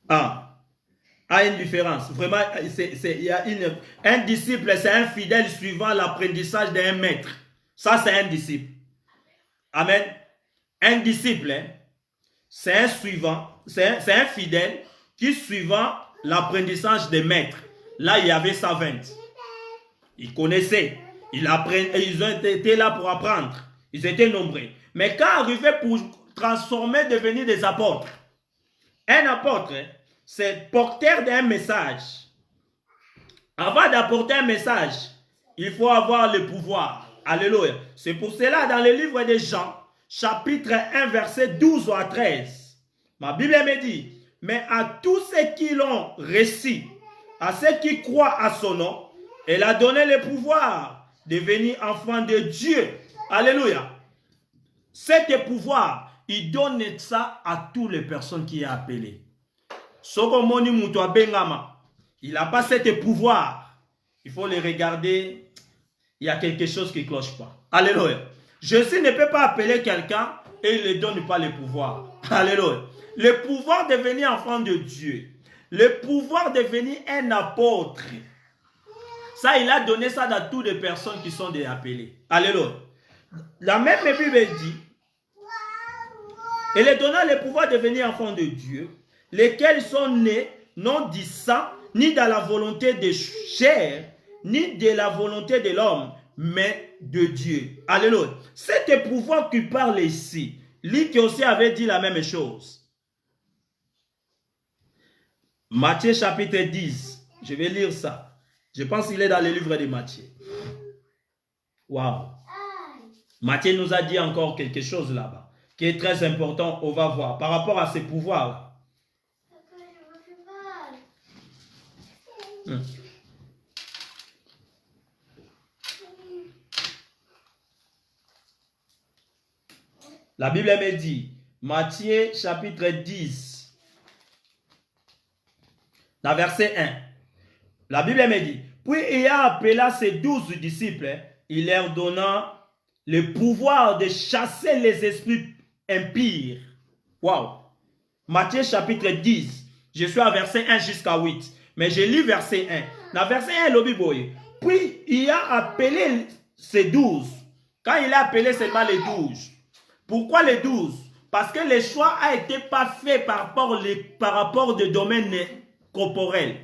A une différence. Vraiment, un disciple, c'est un fidèle suivant l'apprentissage d'un maître. Ça, c'est un disciple. Amen. Un disciple, c'est un suivant, c'est un fidèle qui suivant l'apprentissage des maîtres. Là, il y avait 120. Ils connaissaient. Ils ont été là pour apprendre. Ils étaient nombreux. Mais quand arrivait pour transformer, devenir des apôtres, un apôtre, c'est porteur d'un message. Avant d'apporter un message, il faut avoir le pouvoir. Alléluia. C'est pour cela, dans le livre de Jean, chapitre 1, verset 12 à 13, ma Bible me dit, mais à tous ceux qui l'ont reçu, à ceux qui croient à son nom, elle a donné le pouvoir de devenir enfant de Dieu. Alléluia. Cet pouvoir, il donne ça à toutes les personnes qui sont appelées. Il n'a pas ce pouvoir. Il faut le regarder. Il y a quelque chose qui ne cloche pas. Alléluia. Jésus ne peut pas appeler quelqu'un et il ne donne pas le pouvoir. Alléluia. Le pouvoir de devenir enfant de Dieu. Le pouvoir de devenir un apôtre. Ça, il a donné ça à toutes les personnes qui sont des appelées. Alléluia. La même Bible dit, il est donné le pouvoir de devenir enfant de Dieu, lesquels sont nés non du sang, ni de la volonté de chair, ni de la volonté de l'homme, mais de Dieu. Alléluia. C'est pouvoir qui parle ici. Lui qui aussi avait dit la même chose. Matthieu chapitre 10. Je vais lire ça. Je pense qu'il est dans le livre de Matthieu. Waouh. Matthieu nous a dit encore quelque chose là-bas, qui est très important, on va voir, par rapport à ses pouvoirs. La Bible me dit, Matthieu chapitre 10, dans verset 1, la Bible me dit, puis ayant appelé ses 12 disciples, il leur donna le pouvoir de chasser les esprits impurs. Waouh! Matthieu chapitre 10, je suis à verset 1 jusqu'à 8, mais je lis verset 1. Dans verset 1, le Bible, puis il a appelé ses 12. Quand il a appelé seulement les 12, pourquoi les 12? Parce que le choix a été pas fait par rapport au domaine corporel,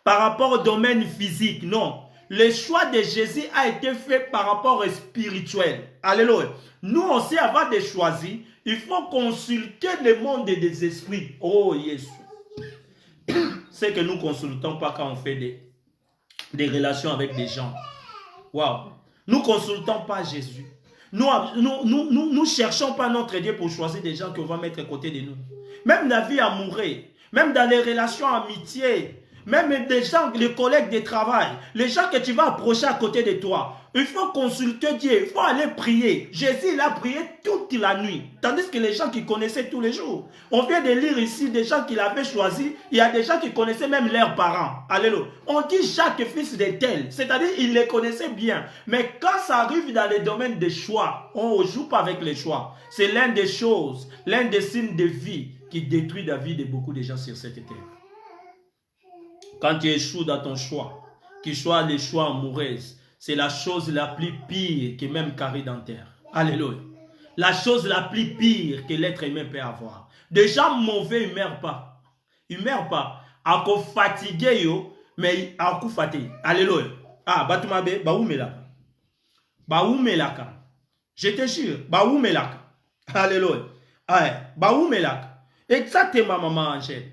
par rapport au domaine physique, non. Le choix de Jésus a été fait par rapport au spirituel. Alléluia. Nous aussi, avant de choisir, il faut consulter le monde des esprits. Oh, Jésus. C'est que nous ne consultons pas quand on fait des relations avec des gens. Waouh. Nous ne consultons pas Jésus. Nous ne cherchons pas notre Dieu pour choisir des gens qu'on va mettre à côté de nous. Même dans la vie amoureuse, même dans les relations amitié, même des gens, les collègues de travail, les gens que tu vas approcher à côté de toi. Il faut consulter Dieu, il faut aller prier. Jésus, il a prié toute la nuit. Tandis que les gens qui connaissaient tous les jours. On vient de lire ici des gens qu'il avait choisis. Il y a des gens qui connaissaient même leurs parents. Alléluia. On dit Jacques, fils de tel. C'est-à-dire, ils les connaissaient bien. Mais quand ça arrive dans les domaines des choix, on ne joue pas avec les choix. C'est l'un des choses, l'un des signes de vie qui détruit la vie de beaucoup de gens sur cette terre. Quand tu échoues dans ton choix, qu'il soit les choix amoureux, c'est la chose la plus pire que même carré dentaire. Alléluia. La chose la plus pire que l'être humain peut avoir. Des gens mauvais, ils ne meurent pas. Ils ne meurent pas. À cause fatigué, mais à cause fatigué. Alléluia. Ah, Batoumabe, Baoumelaka. Baoumelaka. Je te jure, Baoumelaka. Alléluia. Ah, Baoumelaka. Exactement, maman Angèle.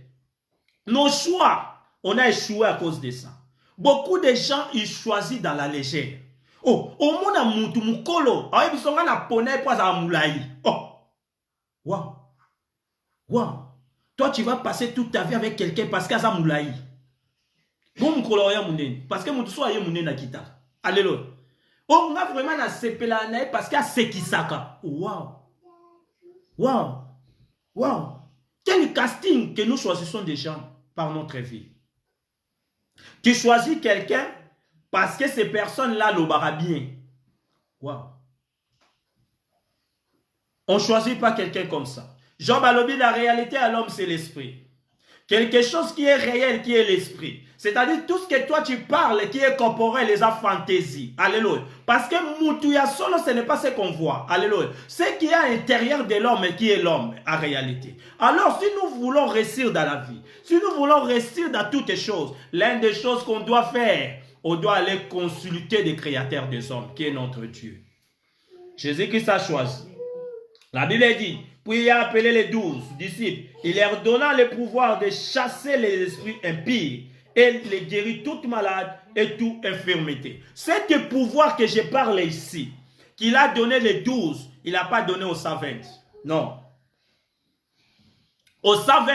Nos choix, on a échoué à cause de ça. Beaucoup de gens, ils choisissent dans la légère. Oh, au monde a moutou moukolo. Ah, ils sont en poney pour ça moulaï. Oh, waouh, waouh. Toi, tu vas passer toute ta vie avec quelqu'un parce qu'il y a ça moulaï. Bon moukolo ya mounen, parce que moutou soit ya mounen na kita. Alléluia. Oh, on a vraiment na sepelanae parce qu'il y a sekisaka. Waouh, waouh, waouh. Quel casting que nous choisissons des gens par notre vie. Tu choisis quelqu'un parce que ces personnes-là l'aura bien. Wow. On ne choisit pas quelqu'un comme ça. Jean Balobi, la réalité à l'homme, c'est l'esprit. Quelque chose qui est réel, qui est l'esprit. C'est-à-dire tout ce que toi tu parles, qui est corporel, les fantaisies. Alléluia. Parce que Moutouya solo, ce n'est pas ce qu'on voit. Alléluia. Ce qui est à l'intérieur de l'homme, qui est l'homme, en réalité. Alors, si nous voulons réussir dans la vie, si nous voulons réussir dans toutes les choses, l'une des choses qu'on doit faire, on doit aller consulter le créateur des hommes, qui est notre Dieu. Jésus-Christ a choisi. La Bible dit, puis il a appelé les 12 disciples. Il leur donna le pouvoir de chasser les esprits impies et les guérir toute malade et toute infirmité. C'est pouvoir que je parle ici, qu'il a donné les 12, il n'a pas donné aux 120. Non. Aux 120,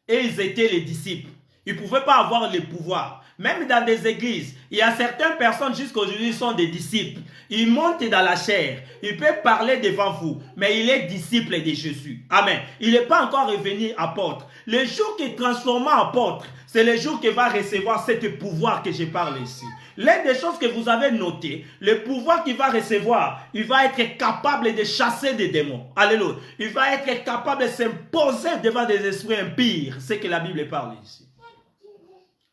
et ils étaient les disciples. Ils ne pouvaient pas avoir le pouvoir. Même dans des églises, il y a certaines personnes jusqu'aujourd'hui sont des disciples. Ils montent dans la chair. Ils peuvent parler devant vous, mais il est disciple de Jésus. Amen. Il n'est pas encore revenu apôtre. Le jour qu'il est transformé en apôtre, c'est le jour qu'il va recevoir ce pouvoir que je parle ici. L'une des choses que vous avez notées, le pouvoir qu'il va recevoir, il va être capable de chasser des démons. Alléluia. Il va être capable de s'imposer devant des esprits impurs. C'est ce que la Bible parle ici.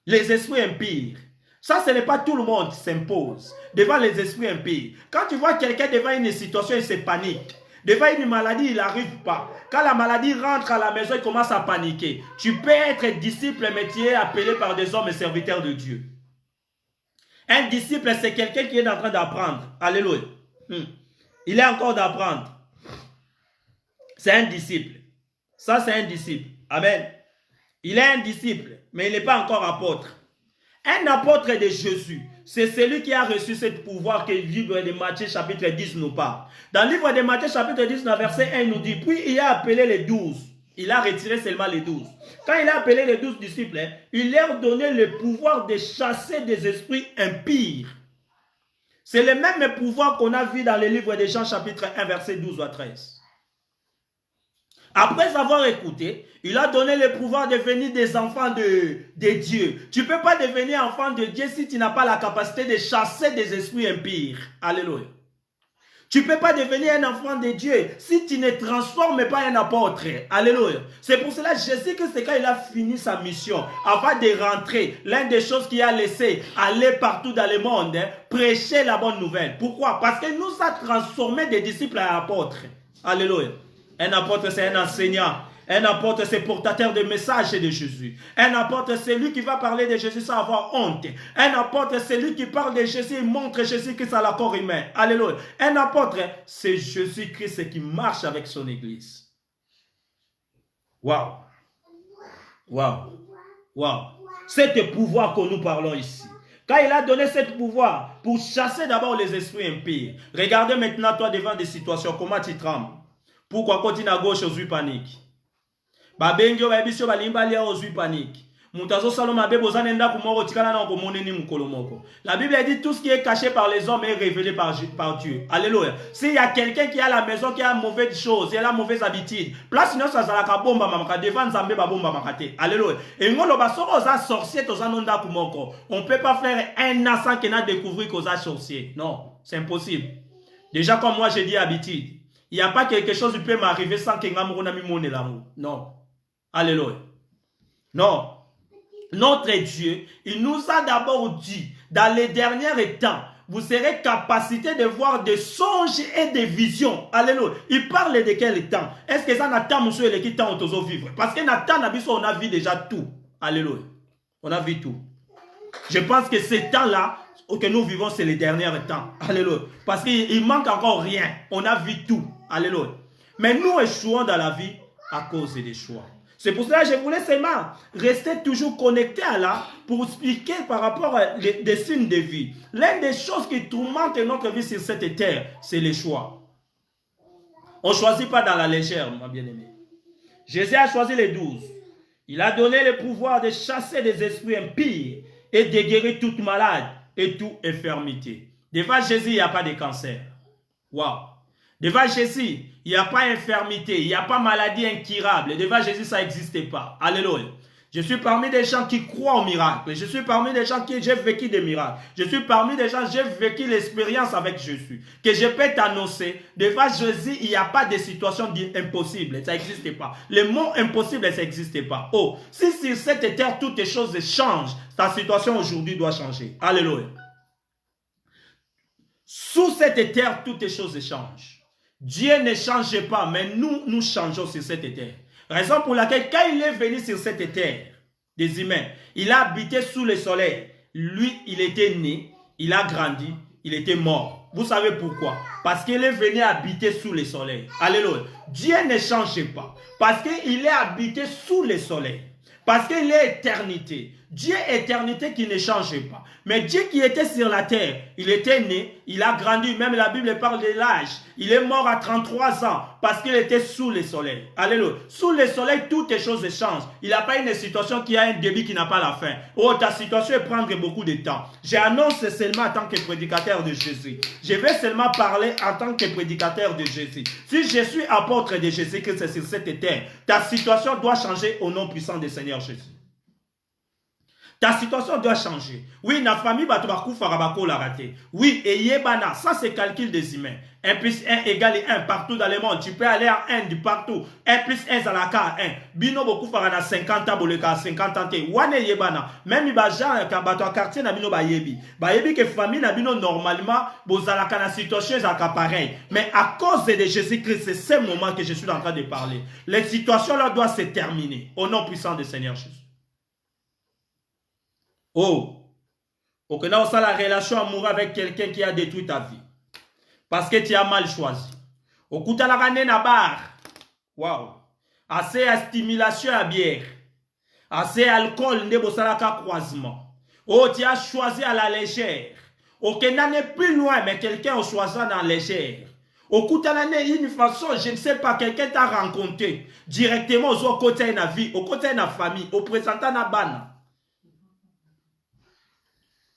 Les esprits impurs. Ça, ce n'est pas tout le monde qui s'impose devant les esprits impurs. Quand tu vois quelqu'un devant une situation, il se panique. Devant une maladie, il n'arrive pas. Quand la maladie rentre à la maison, il commence à paniquer. Tu peux être disciple, mais tu es appelé par des hommes et serviteurs de Dieu. Un disciple, c'est quelqu'un qui est en train d'apprendre. Alléluia. Il est encore d'apprendre. C'est un disciple. Ça, c'est un disciple. Amen. Il est un disciple, mais il n'est pas encore apôtre. Un apôtre de Jésus, c'est celui qui a reçu ce pouvoir que le livre de Matthieu chapitre 10 nous parle. Dans le livre de Matthieu chapitre 10, verset 1, il nous dit, puis il a appelé les 12. Il a retiré seulement les 12. Quand il a appelé les 12 disciples, il leur donnait le pouvoir de chasser des esprits impurs. C'est le même pouvoir qu'on a vu dans le livre de Jean chapitre 1, verset 12 à 13. Après avoir écouté, il a donné le pouvoir de devenir des enfants de Dieu. Tu ne peux pas devenir enfant de Dieu si tu n'as pas la capacité de chasser des esprits impurs. Alléluia. Tu ne peux pas devenir un enfant de Dieu si tu ne transformes pas un apôtre. Alléluia. C'est pour cela que Jésus, que c'est quand il a fini sa mission, avant de rentrer, l'une des choses qu'il a laissé aller partout dans le monde, prêcher la bonne nouvelle. Pourquoi? Parce qu'il nous a transformés des disciples à apôtres. Alléluia. Un apôtre, c'est un enseignant. Un apôtre, c'est portateur de messages de Jésus. Un apôtre, c'est lui qui va parler de Jésus sans avoir honte. Un apôtre, c'est lui qui parle de Jésus et montre Jésus-Christ à la corps humain. Alléluia. Un apôtre, c'est Jésus-Christ qui marche avec son église. Waouh. Waouh. Waouh. C'est le pouvoir que nous parlons ici. Quand il a donné ce pouvoir pour chasser d'abord les esprits impurs. Regardez maintenant toi devant des situations, comment tu trembles. Pourquoi continuer à gauche aux panique? Babengyo babisyo balimba lia aux panique. Mutazo saloma be bozane nda kumoko tikana na komoneni mukolomoko. La Bible dit tout ce qui est caché par les hommes est révélé par Dieu. Alléluia. S'il y a quelqu'un qui a la maison qui a mauvaise chose, il a la mauvaise habitude. Place non ça zalaka bomba mamaka devant Nzambe ba bomba makate. Alléluia. Et ngolo ba soko za sorcier to zanonda kumoko. On peut pas faire un an sans qu'on a découvert qu'on a sorcier. Non, c'est impossible. Déjà comme moi j'ai dit habitude. Il n'y a pas quelque chose qui peut m'arriver sans que je l'amour. Non. Alléluia. Non. Notre Dieu, il nous a d'abord dit, dans les derniers temps, vous serez capacité de voir des songes et des visions. Alléluia. Il parle de quel temps? Est-ce que ça n'a pas monsieur le qui temps on vivre? Parce que on a vu déjà tout. Alléluia. On a vu tout. Je pense que ces temps-là, que nous vivons, c'est les derniers temps. Alléluia. Parce qu'il manque encore rien. On a vu tout. Alléluia. Mais nous échouons dans la vie à cause des choix. C'est pour cela que je voulais seulement rester toujours connecté à là pour expliquer par rapport à des signes de vie. L'une des choses qui tourmente notre vie sur cette terre, c'est les choix. On ne choisit pas dans la légère, mon bien-aimé. Jésus a choisi les 12. Il a donné le pouvoir de chasser des esprits impurs et de guérir toute malade et toute infirmité. Devant Jésus, il n'y a pas de cancer. Waouh! Devant Jésus, il n'y a pas d'infirmité, il n'y a pas de maladie incurable. Devant Jésus, ça n'existait pas. Alléluia. Je suis parmi des gens qui croient au miracle. Je suis parmi des gens qui j'ai vécu des miracles. Je suis parmi des gens qui j'ai vécu l'expérience avec Jésus. Que je peux t'annoncer, devant Jésus, il n'y a pas de situation impossible. Ça n'existe pas. Le mot impossible, ça n'existe pas. Oh, si sur cette terre, toutes les choses changent, ta situation aujourd'hui doit changer. Alléluia. Sous cette terre, toutes les choses changent. Dieu ne change pas, mais nous changeons sur cette terre. Raison pour laquelle, quand il est venu sur cette terre des humains, il a habité sous le soleil. Lui, il était né, il a grandi, il était mort. Vous savez pourquoi? Parce qu'il est venu habiter sous le soleil. Alléluia. Dieu ne change pas. Parce qu'il est habité sous le soleil. Parce qu'il est éternité. Dieu est éternité qui ne change pas. Mais Dieu qui était sur la terre, il était né, il a grandi. Même la Bible parle de l'âge. Il est mort à 33 ans parce qu'il était sous le soleil. Alléluia. Sous le soleil, toutes les choses changent. Il n'a pas une situation qui a un début qui n'a pas la fin. Oh, ta situation va prendre beaucoup de temps. J'annonce seulement en tant que prédicateur de Jésus. Je vais seulement parler en tant que prédicateur de Jésus. Si je suis apôtre de Jésus, que c'est sur cette terre, ta situation doit changer au nom puissant du Seigneur Jésus. Ta situation doit changer. Oui, la famille va te la rater. Oui, et yebana, ça c'est calcul des humains. 1 plus 1 égale 1 partout dans le monde. Tu peux aller à 1 du partout. 1 plus 1 zalaka 1. Bino beaucoup farana 50 ans, boleka 50 ans. Wane yebana. Même il va genre kabato quartier na bino ba yebi. Ba yebi que famille na bino normalement bozalaka na situation zaka pareil. Mais à cause de Jésus-Christ, c'est ce moment que je suis en train de parler. Les situations là doivent se terminer. Au nom puissant du Seigneur Jésus. Oh, ok, là, on a la relation amoureuse avec quelqu'un qui a détruit ta vie. Parce que tu as mal choisi. Au coup, tu as na bar. Waouh. Assez à stimulation à bière. Assez alcool, ne bosalaka croisement. Oh, tu as choisi à la légère. Ok, n'en est plus loin, mais quelqu'un a choisi dans la légère. Au coup de une façon, je ne sais pas, quelqu'un t'a rencontré directement au côté de la vie, au côté de la famille, au présentant de la bana.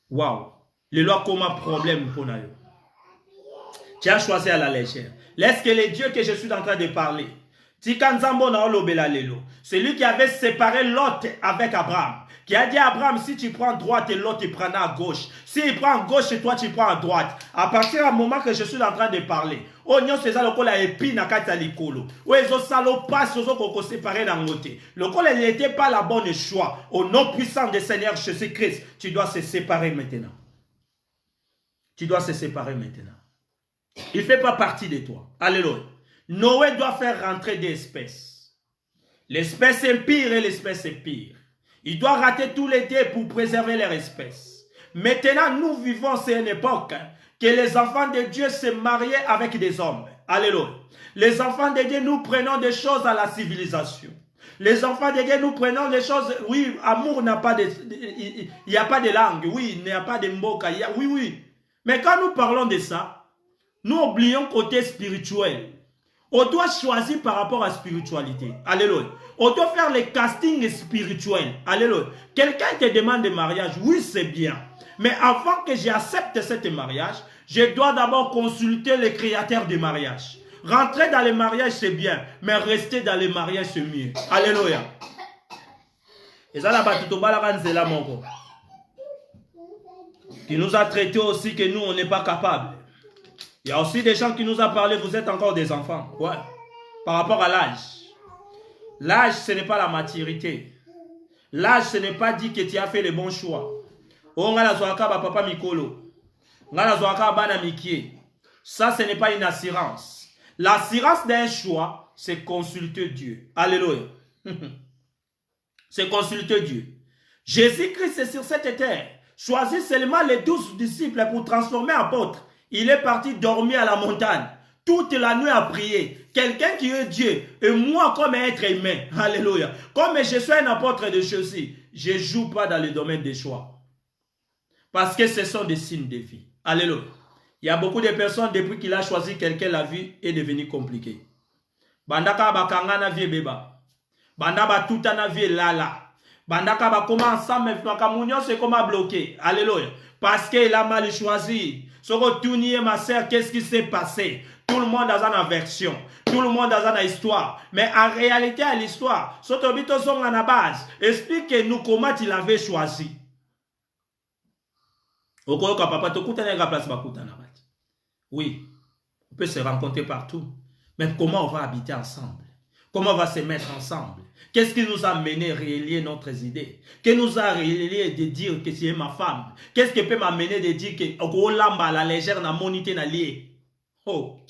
Waouh! Les lois comme un problème pour nous. Tu as choisi à la légère. Laisse que les dieux que je suis en train de parler. C'est lui qui avait séparé Lot avec Abraham. Qui a dit à Abraham, si tu prends à droite et l'autre il prendra à gauche. S'il prend à gauche et toi tu prends à droite. À partir du moment que je suis en train de parler, oh non, c'est ça le col a épi na kata likolo. Oh ils ont salopas, ils ont séparé dans le côté. Le col n'était pas la bonne choix. Au nom puissant du Seigneur Jésus-Christ, tu dois se séparer maintenant. Tu dois se séparer maintenant. Il ne fait pas partie de toi. Alléluia. Noé doit faire rentrer des espèces. L'espèce est pire et l'espèce est pire. Il doit rater tous les dés pour préserver leur espèce. Maintenant, nous vivons sur une époque que les enfants de Dieu se mariaient avec des hommes. Alléluia. Les enfants de Dieu, nous prenons des choses à la civilisation. Les enfants de Dieu, nous prenons des choses. Oui, amour n'a pas de. Il n'y a pas de langue. Oui, il n'y a pas de mboka. Oui, oui. Mais quand nous parlons de ça, nous oublions le côté spirituel. On doit choisir par rapport à la spiritualité. Alléluia. On doit faire les castings spirituels. Alléluia. Quelqu'un te demande de mariage. Oui, c'est bien. Mais avant que j'accepte ce mariage, je dois d'abord consulter le créateur du mariage. Rentrer dans le mariage, c'est bien. Mais rester dans le mariage, c'est mieux. Alléluia. Et ça, qui nous a traité aussi que nous, on n'est pas capable. Il y a aussi des gens qui nous ont parlé, vous êtes encore des enfants. Ouais. Par rapport à l'âge. L'âge, ce n'est pas la maturité. L'âge, ce n'est pas dit que tu as fait le bon choix. Papa Mikolo. Ça, ce n'est pas une assurance. L'assurance d'un choix, c'est consulter Dieu. Alléluia. C'est consulter Dieu. Jésus-Christ est sur cette terre. Choisit seulement les 12 disciples pour transformer apôtres. Il est parti dormir à la montagne. Toute la nuit à prier. Quelqu'un qui est Dieu. Et moi comme être humain. Alléluia. Comme je suis un apôtre de Jésus, je ne joue pas dans le domaine des choix. Parce que ce sont des signes de vie. Alléluia. Il y a beaucoup de personnes, depuis qu'il a choisi quelqu'un, la vie est devenue compliquée. Bandaka bakanga na vie beba. Bandaba tuta na vie lala. Bandaka ba comment ensemble, mais c'est comment bloqué. Alléluia. Parce qu'il a mal choisi. Ma sœur, qu'est-ce qui s'est passé? Tout le monde a une aversion. Tout le monde a une histoire. Mais en réalité, à l'histoire, la base, explique-nous comment il avait choisi. Oui, on peut se rencontrer partout. Mais comment on va habiter ensemble? Comment on va se mettre ensemble? Qu'est-ce qui nous a mené à relier notre idée? Qu'est-ce qui nous a relié de dire que tu es ma femme? Qu'est-ce qui peut m'amener de dire que au lamba la légère na monité na lié? Oh,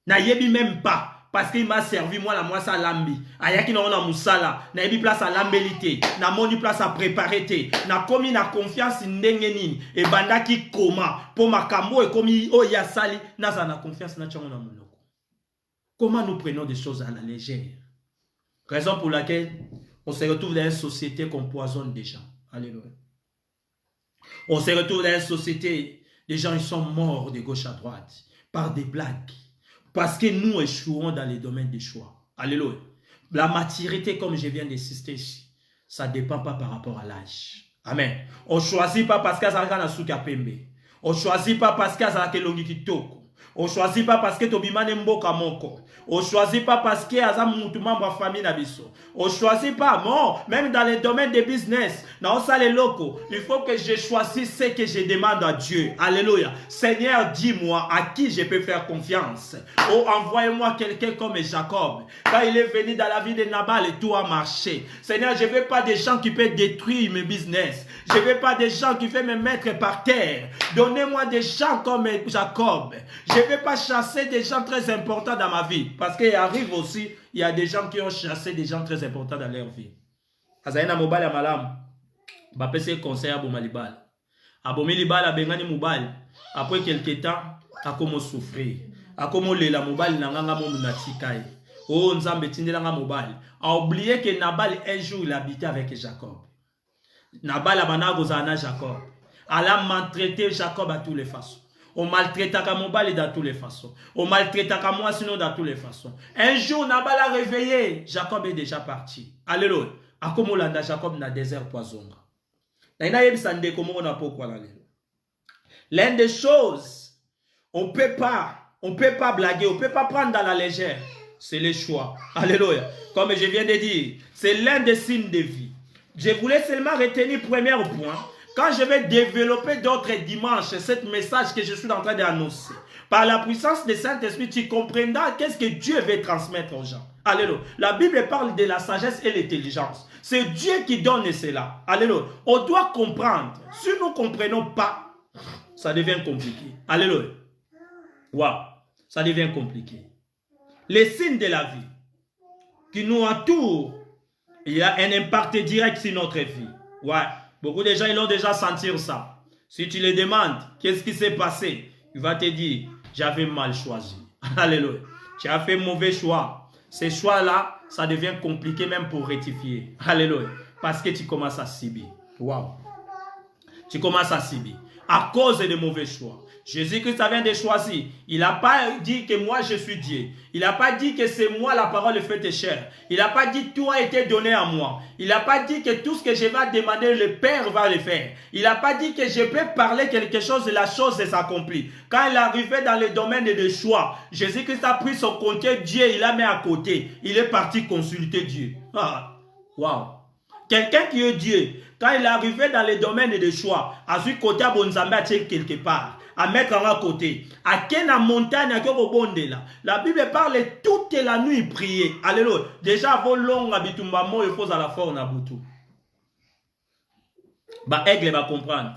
na yebi même pas parce qu'il m'a servi moi la moi ça lambi. Ayaki na ona musala na yebi place à lambelité, na moni place à préparer na komi na confiance ndenge nini et bandaki koma pour makambo et komi o ya sali na za na confiance na tchango na monoko. Comment nous prenons des choses à la légère? Raison pour laquelle on se retrouve dans une société qu'on poisonne des gens. Alléluia. On se retrouve dans une société, les gens ils sont morts de gauche à droite par des blagues. Parce que nous échouons dans les domaines des choix. Alléluia. La maturité, comme je viens d'insister ici, ça ne dépend pas par rapport à l'âge. Amen. On ne choisit pas parce qu'il y a un souka pembe. On ne choisit pas parce qu'il y a un longi kitoko. On ne choisit pas parce que Tobimane Mboka Moko. On ne choisit pas parce qu'il y a un membre de famille Nabiso. On ne choisit pas, non, même dans les domaines de business, dans les locaux, il faut que je choisisse ce que je demande à Dieu. Alléluia. Seigneur, dis-moi à qui je peux faire confiance. Oh, envoyez-moi quelqu'un comme Jacob. Quand il est venu dans la vie de Nabal, et tout a marché. Seigneur, je ne veux pas des gens qui peuvent détruire mes business. Je ne veux pas des gens qui veulent me mettre par terre. Donnez-moi des gens comme Jacob. Je ne vais pas chasser des gens très importants dans ma vie. Parce qu'il arrive aussi, il y a des gens qui ont chassé des gens très importants dans leur vie. Azaina mobile malam. Ba pese conseil à Bomalibal. Abomilibal a bengani mobile. Après quelques temps, a comment souffrir. A comment la mobile n'anganga mo munatikai. Oh, Nzambe tindelanga mobali. A oublié que Nabal, un jour, il habitait avec Jacob. Nabal a banagozana Jacob. Elle a maltraité Jacob à toutes les façons. On maltraitaka mobali de toutes les façons. On maltraitaka moi sinon de toutes les façons. Un jour, Nabal a réveillé. Jacob est déjà parti. Alléluia. A comme on Jacob dans le désert poison. L'une des choses, on ne peut pas blaguer, on ne peut pas prendre dans la légère. C'est le choix. Alléluia. Comme je viens de dire, c'est l'un des signes de vie. Je voulais seulement retenir le premier point. Quand je vais développer d'autres dimanches, ce message que je suis en train d'annoncer, par la puissance du Saint-Esprit, tu comprendras qu'est-ce que Dieu veut transmettre aux gens. Alléluia. La Bible parle de la sagesse et l'intelligence. C'est Dieu qui donne cela. Alléluia. On doit comprendre. Si nous ne comprenons pas, ça devient compliqué. Alléluia. Waouh. Ça devient compliqué. Les signes de la vie qui nous entourent, il y a un impact direct sur notre vie. Ouais. Beaucoup de gens, ils ont déjà senti ça. Si tu les demandes, qu'est-ce qui s'est passé? Il va te dire, j'avais mal choisi. Alléluia. Tu as fait mauvais choix. Ces choix-là, ça devient compliqué même pour rectifier. Alléluia. Parce que tu commences à subir. Waouh. Tu commences à subir. À cause de mauvais choix. Jésus-Christ vient de choisir. Il n'a pas dit que moi je suis Dieu. Il n'a pas dit que c'est moi la parole faite chair. Il n'a pas dit tout a été donné à moi. Il n'a pas dit que tout ce que je vais demander, le Père va le faire. Il n'a pas dit que je peux parler quelque chose et la chose s'accomplit. Quand il arrivait dans le domaine de choix, Jésus-Christ a pris son côté Dieu, il l'a mis à côté. Il est parti consulter Dieu. Ah, waouh. Quelqu'un qui est Dieu, quand il est arrivé dans le domaine de choix, à ce côté, Bonzamba quelque part, à mettre à côté, à quelle montagne, à quel bonde là. La Bible parle toute la nuit prier. Alléluia. Déjà, avant long, habituellement, il faut à la forme à Boutou. Bah, aigle va comprendre.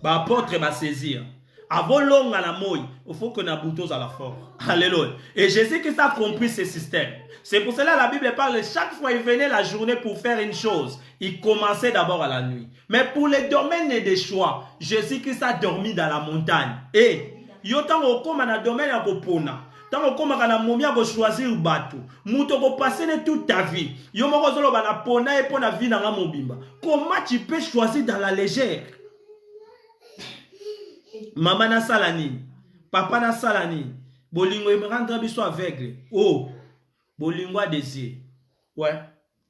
Bah, apôtre va saisir. Avant long à la mouille, il faut qu'on a Boutou à la forme. Alléluia. Et Jésus qui a compris ce système. C'est pour cela que la Bible parle, chaque fois il venait la journée pour faire une chose, il commençait d'abord à la nuit. Mais pour les domaines des choix, Jésus-Christ a dormi dans la montagne. Et, il y a tant de domaine à Kopona. Tant qu'on a momia pour choisir le bateau. Mouto pour passer toute ta vie. Yo mo kozolo bana pona et pona vie dans la mobimba. Comment tu peux choisir dans la légère? Maman na salani, papa na salani. Bolingo me rendre biso aveugle. Oh. Bolingwa des yeux. Ouais.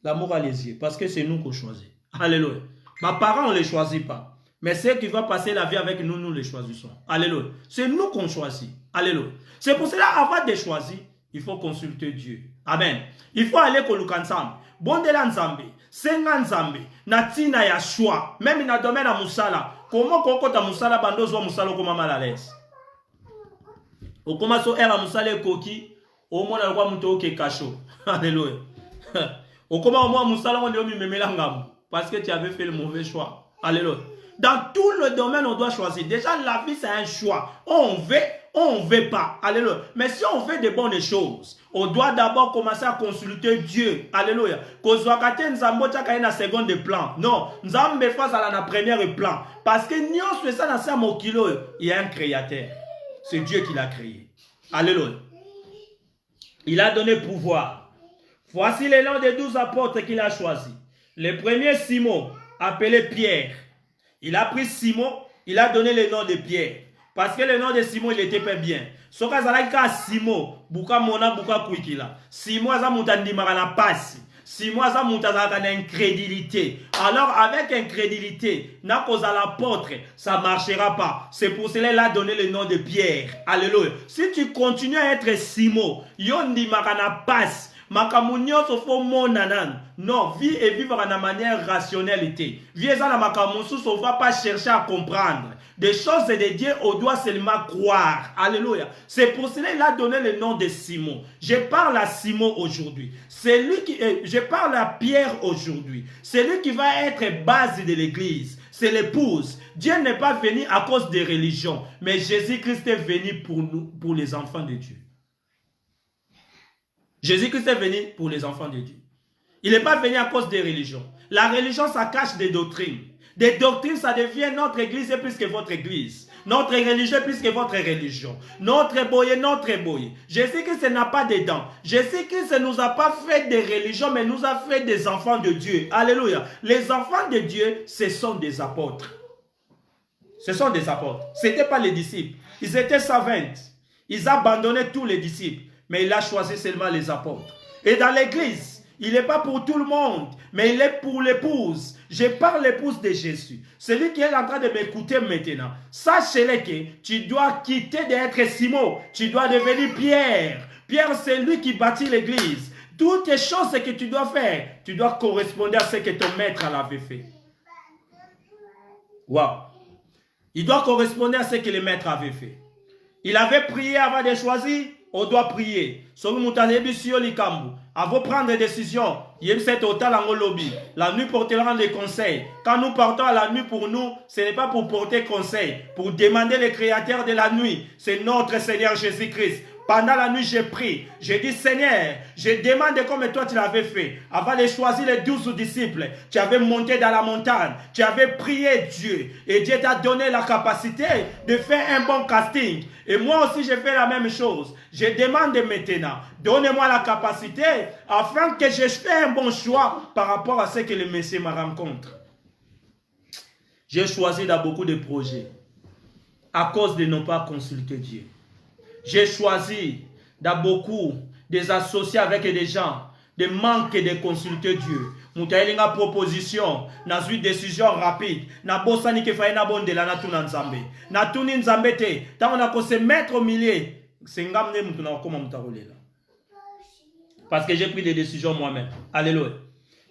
L'amour a les yeux. Parce que c'est nous qu'on choisit. Alléluia. Mes parents, on ne les choisit pas. Mais ceux qui vont passer la vie avec nous, nous les choisissons. Alléluia. C'est nous qu'on choisit. Alléluia. C'est pour cela, avant de choisir, il faut consulter Dieu. Amen. Il faut aller koluka ensemble. Bondela nzambe. Senga nzambe. Natina ya choix. Même dans le domaine de Moussala. Comment kokota Moussala bandozo Moussala comme mal à l'aise. Au commence à Moussala koki. Au moins, on a muto ke kacho. Alléluia. Au comment moi Moussala on dit memelangam parce que tu avais fait le mauvais choix. Alléluia. Dans tout le domaine, on doit choisir. Déjà, la vie, c'est un choix. On veut pas. Alléluia. Mais si on fait de bonnes choses, on doit d'abord commencer à consulter Dieu. Alléluia. Kozwakate nzambo tchaka na second plan. Non, nzambe face à la première plan. Parce que nyos fait ça dans sa mokilo, il y a un créateur. C'est Dieu qui l'a créé. Alléluia. Il a donné pouvoir. Voici les noms des 12 apôtres qu'il a choisis. Le premier, Simon, appelé Pierre. Il a pris Simon, il a donné le nom de Pierre. Parce que le nom de Simon, il était pas bien. Ce que Simon, buka mona buka kuikila. Simon a moutandi marana passe. Simon a moutandi incrédulité. Alors avec incrédulité, n'a cause à l'apôtre, ça marchera pas. C'est pour cela qu'il a donné le nom de Pierre. Alléluia. Si tu continues à être Simon, yondi marana passe. Makamunyo sofo monanan. Non, vie et vivre de manière rationnalité. Vie et la makamunsu ne va pas chercher à comprendre. Des choses de Dieu, on doit seulement croire. Alléluia. C'est pour cela qu'il a donné le nom de Simon. Je parle à Simon aujourd'hui. C'est lui qui, je parle à Pierre aujourd'hui. C'est lui qui va être base de l'église. C'est l'épouse. Dieu n'est pas venu à cause des religions. Mais Jésus-Christ est venu pour nous, pour les enfants de Dieu. Jésus-Christ est venu pour les enfants de Dieu. Il n'est pas venu à cause des religions. La religion, ça cache des doctrines. Des doctrines, ça devient notre église et plus que votre église. Notre religion est plus que votre religion. Notre boye. Jésus-Christ n'a pas de dents. Jésus-Christ ne nous a pas fait des religions, mais nous a fait des enfants de Dieu. Alléluia. Les enfants de Dieu, ce sont des apôtres. Ce sont des apôtres. Ce n'étaient pas les disciples. Ils étaient 120. Ils abandonnaient tous les disciples. Mais il a choisi seulement les apôtres. Et dans l'église, il n'est pas pour tout le monde, mais il est pour l'épouse. Je parle l'épouse de Jésus. Celui qui est en train de m'écouter maintenant, sache-le que tu dois quitter d'être Simon. Tu dois devenir Pierre. Pierre, c'est lui qui bâtit l'église. Toutes les choses que tu dois faire, tu dois correspondre à ce que ton maître l'avait fait. Waouh! Il doit correspondre à ce que le maître avait fait. Il avait prié avant de choisir, on doit prier. Avant de prendre des décisions, la nuit portera des conseils. Quand nous partons à la nuit pour nous, ce n'est pas pour porter conseil, pour demander le créateur de la nuit. C'est notre Seigneur Jésus-Christ. Pendant la nuit, j'ai prié. J'ai dit, Seigneur, je demande comme toi tu l'avais fait. Avant de choisir les 12 disciples, tu avais monté dans la montagne. Tu avais prié Dieu. Et Dieu t'a donné la capacité de faire un bon casting. Et moi aussi, j'ai fait la même chose. Je demande maintenant, donnez-moi la capacité afin que je fasse un bon choix par rapport à ce que le Messie me rencontre. J'ai choisi dans beaucoup de projets à cause de ne pas consulter Dieu. J'ai choisi dans beaucoup des associés avec des gens, de manquer de consulter Dieu. Mutaelinga proposition, na zui décision rapide, na bosani ke faye na bondela na tuna nzambe. Na tuni nzambe te, ta on a ko se mettre au milieu, c'est ngamne mutu na koma mutarolela. Parce que j'ai pris des décisions moi-même. Alléluia.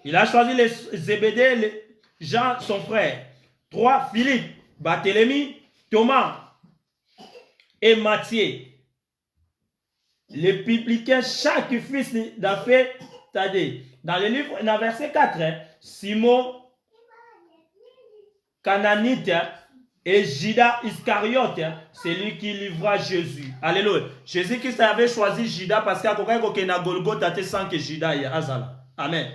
Il a choisi les Zébédée, Jean, son frère, 3, Philippe, Barthélemy, Thomas et Matthieu. Les publicains, chaque fils d'affaires, dans le livre, dans verset 4, Simon, Cananite et Judas Iscariote, c'est lui qui livra Jésus. Alléluia. Jésus-Christ avait choisi Judas parce qu'il y a un Golgotha sans que Judas y azala. Amen.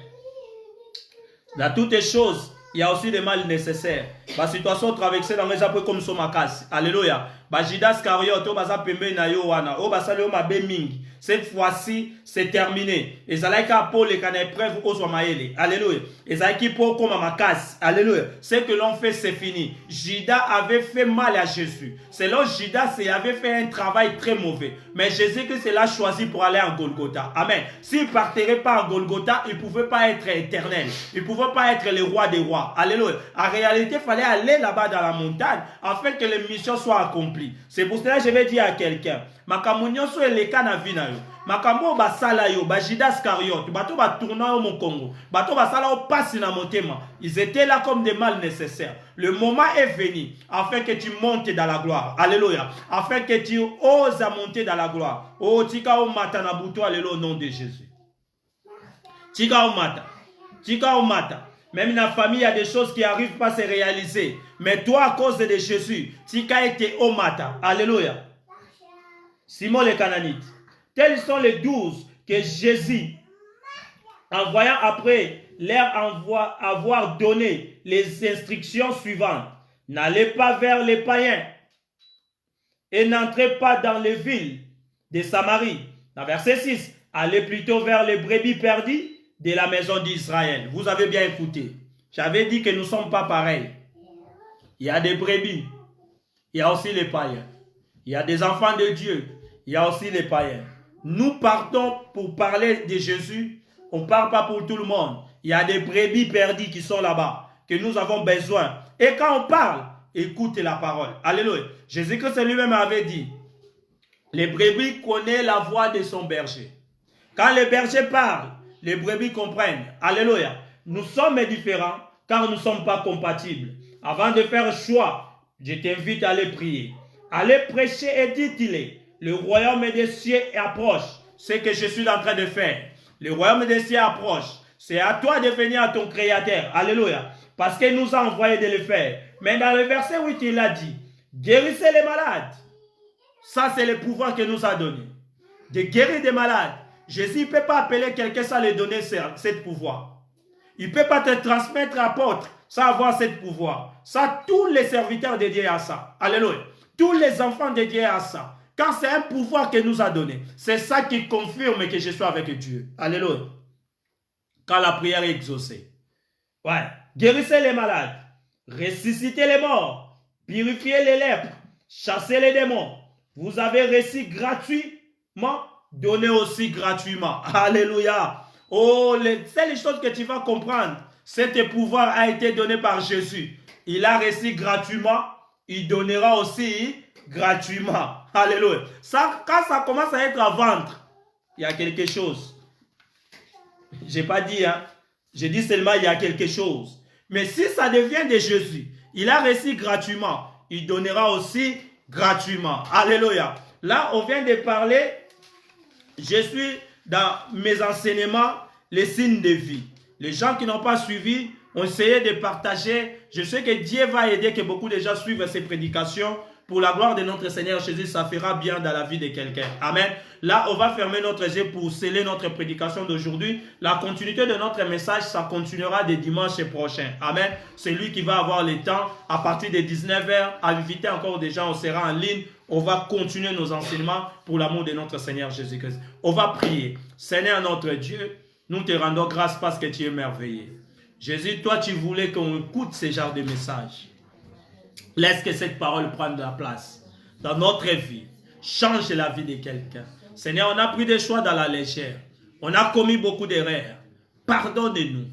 Dans toutes les choses, il y a aussi des mal nécessaires. La situation traversée dans les apôtres comme Somakas. Alléluia. Judas Iscariote, cette fois-ci, c'est terminé. Et ça a pour les épreuves aux Somaël. Alléluia. Et ça a pour comme Makas. Alléluia. Ce que l'on fait, c'est fini. Judas avait fait mal à Jésus. Selon Judas, il avait fait un travail très mauvais. Mais Jésus-Christ l'a choisi pour aller en Golgotha. Amen. S'il ne partirait pas en Golgotha, il ne pouvait pas être éternel. Il ne pouvait pas être le roi des rois. Alléluia. En réalité, il fallait aller là-bas dans la montagne afin que les missions soient accomplies. C'est pour cela que je vais dire à quelqu'un, makamunyo so eleka na vie na yo. Makambo basala yo, ba Judas Iscariote, bato ba tourna au mon Congo, bato basala au passe na motema. Ils étaient là comme des mal nécessaires. Le moment est venu afin que tu montes dans la gloire. Alléluia. Afin que tu oses monter dans la gloire. Oh, tika o mata na buto, alléluia au nom de Jésus. Tika o mata. Tika o mata. Même dans la famille, il y a des choses qui n'arrivent pas à se réaliser. Mais toi, à cause de Jésus, tu as été au matin. Alléluia. Simon le Cananite. Tels sont les 12 que Jésus, en voyant après leur avoir donné les instructions suivantes. N'allez pas vers les païens et n'entrez pas dans les villes de Samarie. Dans verset 6, allez plutôt vers les brebis perdues de la maison d'Israël. Vous avez bien écouté. J'avais dit que nous ne sommes pas pareils. Il y a des brebis. Il y a aussi les païens. Il y a des enfants de Dieu. Il y a aussi les païens. Nous partons pour parler de Jésus. On ne parle pas pour tout le monde. Il y a des brebis perdues qui sont là-bas, que nous avons besoin. Et quand on parle, écoute la parole. Alléluia. Jésus-Christ lui-même avait dit, les brebis connaissent la voix de son berger. Quand le berger parle, les brebis comprennent. Alléluia. Nous sommes différents car nous ne sommes pas compatibles. Avant de faire choix, je t'invite à aller prier. Allez prêcher et dites-le. Le royaume des cieux approche. C'est ce que je suis en train de faire. Le royaume des cieux approche. C'est à toi de venir à ton Créateur. Alléluia. Parce qu'il nous a envoyé de le faire. Mais dans le verset 8, il a dit, guérissez les malades. Ça, c'est le pouvoir qu'il nous a donné. De guérir des malades. Jésus ne peut pas appeler quelqu'un sans lui donner ce pouvoir. Il ne peut pas te transmettre apôtre sans avoir ce pouvoir. Ça, tous les serviteurs de Dieu ont ça. Alléluia. Tous les enfants de Dieu à ça. Quand c'est un pouvoir qu'il nous a donné, c'est ça qui confirme que je suis avec Dieu. Alléluia. Quand la prière est exaucée. Ouais. Guérissez les malades. Ressuscitez les morts. Purifiez les lèpres. Chassez les démons. Vous avez reçu gratuitement. Donnez aussi gratuitement. Alléluia. Oh, c'est les choses que tu vas comprendre. Cet pouvoir a été donné par Jésus. Il a reçu gratuitement. Il donnera aussi gratuitement. Alléluia. Ça, quand ça commence à être à vendre, il y a quelque chose. Je n'ai pas dit, hein. Je dis seulement il y a quelque chose. Mais si ça devient de Jésus, il a reçu gratuitement. Il donnera aussi gratuitement. Alléluia. Là, on vient de parler. Je suis dans mes enseignements, les signes de vie. Les gens qui n'ont pas suivi ont essayé de partager. Je sais que Dieu va aider que beaucoup de gens suivent ces prédications. Pour la gloire de notre Seigneur Jésus, ça fera bien dans la vie de quelqu'un. Amen. Là, on va fermer notre yeux pour sceller notre prédication d'aujourd'hui. La continuité de notre message, ça continuera des dimanches prochains. Amen. C'est lui qui va avoir le temps à partir de 19h à inviter encore des gens. On sera en ligne. On va continuer nos enseignements pour l'amour de notre Seigneur Jésus-Christ. On va prier. Seigneur notre Dieu, nous te rendons grâce parce que tu es merveilleux. Jésus, toi, tu voulais qu'on écoute ce genre de message. Laisse que cette parole prenne de la place dans notre vie. Change la vie de quelqu'un. Seigneur, on a pris des choix dans la légère. On a commis beaucoup d'erreurs. Pardonne-nous.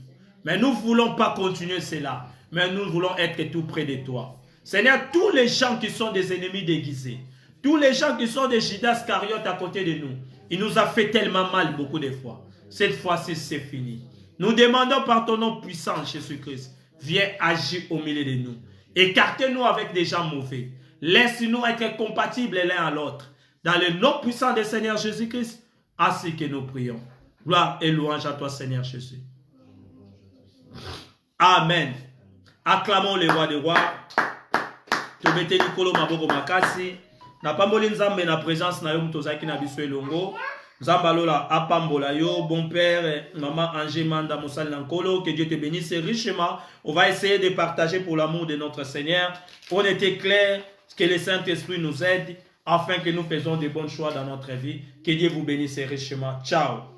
Mais nous ne voulons pas continuer cela. Mais nous voulons être tout près de toi. Seigneur, tous les gens qui sont des ennemis déguisés, tous les gens qui sont des Judas Iscariotes à côté de nous, il nous a fait tellement mal beaucoup de fois. Cette fois-ci, c'est fini. Nous demandons par ton nom puissant, Jésus-Christ, viens agir au milieu de nous. Écartez-nous avec des gens mauvais. Laisse-nous être compatibles l'un à l'autre. Dans le nom puissant du Seigneur Jésus-Christ, ainsi que nous prions. Gloire et louange à toi, Seigneur Jésus. Amen. Acclamons le roi des rois. Tobete Nikolo Maboko Makasi. Na pamboli nzambe na présence na yo mutozaki na biso elongo. Zambalola apambola yo, bon père, maman Angé Manda Moussal Nankolo, que Dieu te bénisse richement. On va essayer de partager pour l'amour de notre Seigneur. On était clair, que le Saint-Esprit nous aide afin que nous faisons de bons choix dans notre vie. Que Dieu vous bénisse richement. Ciao.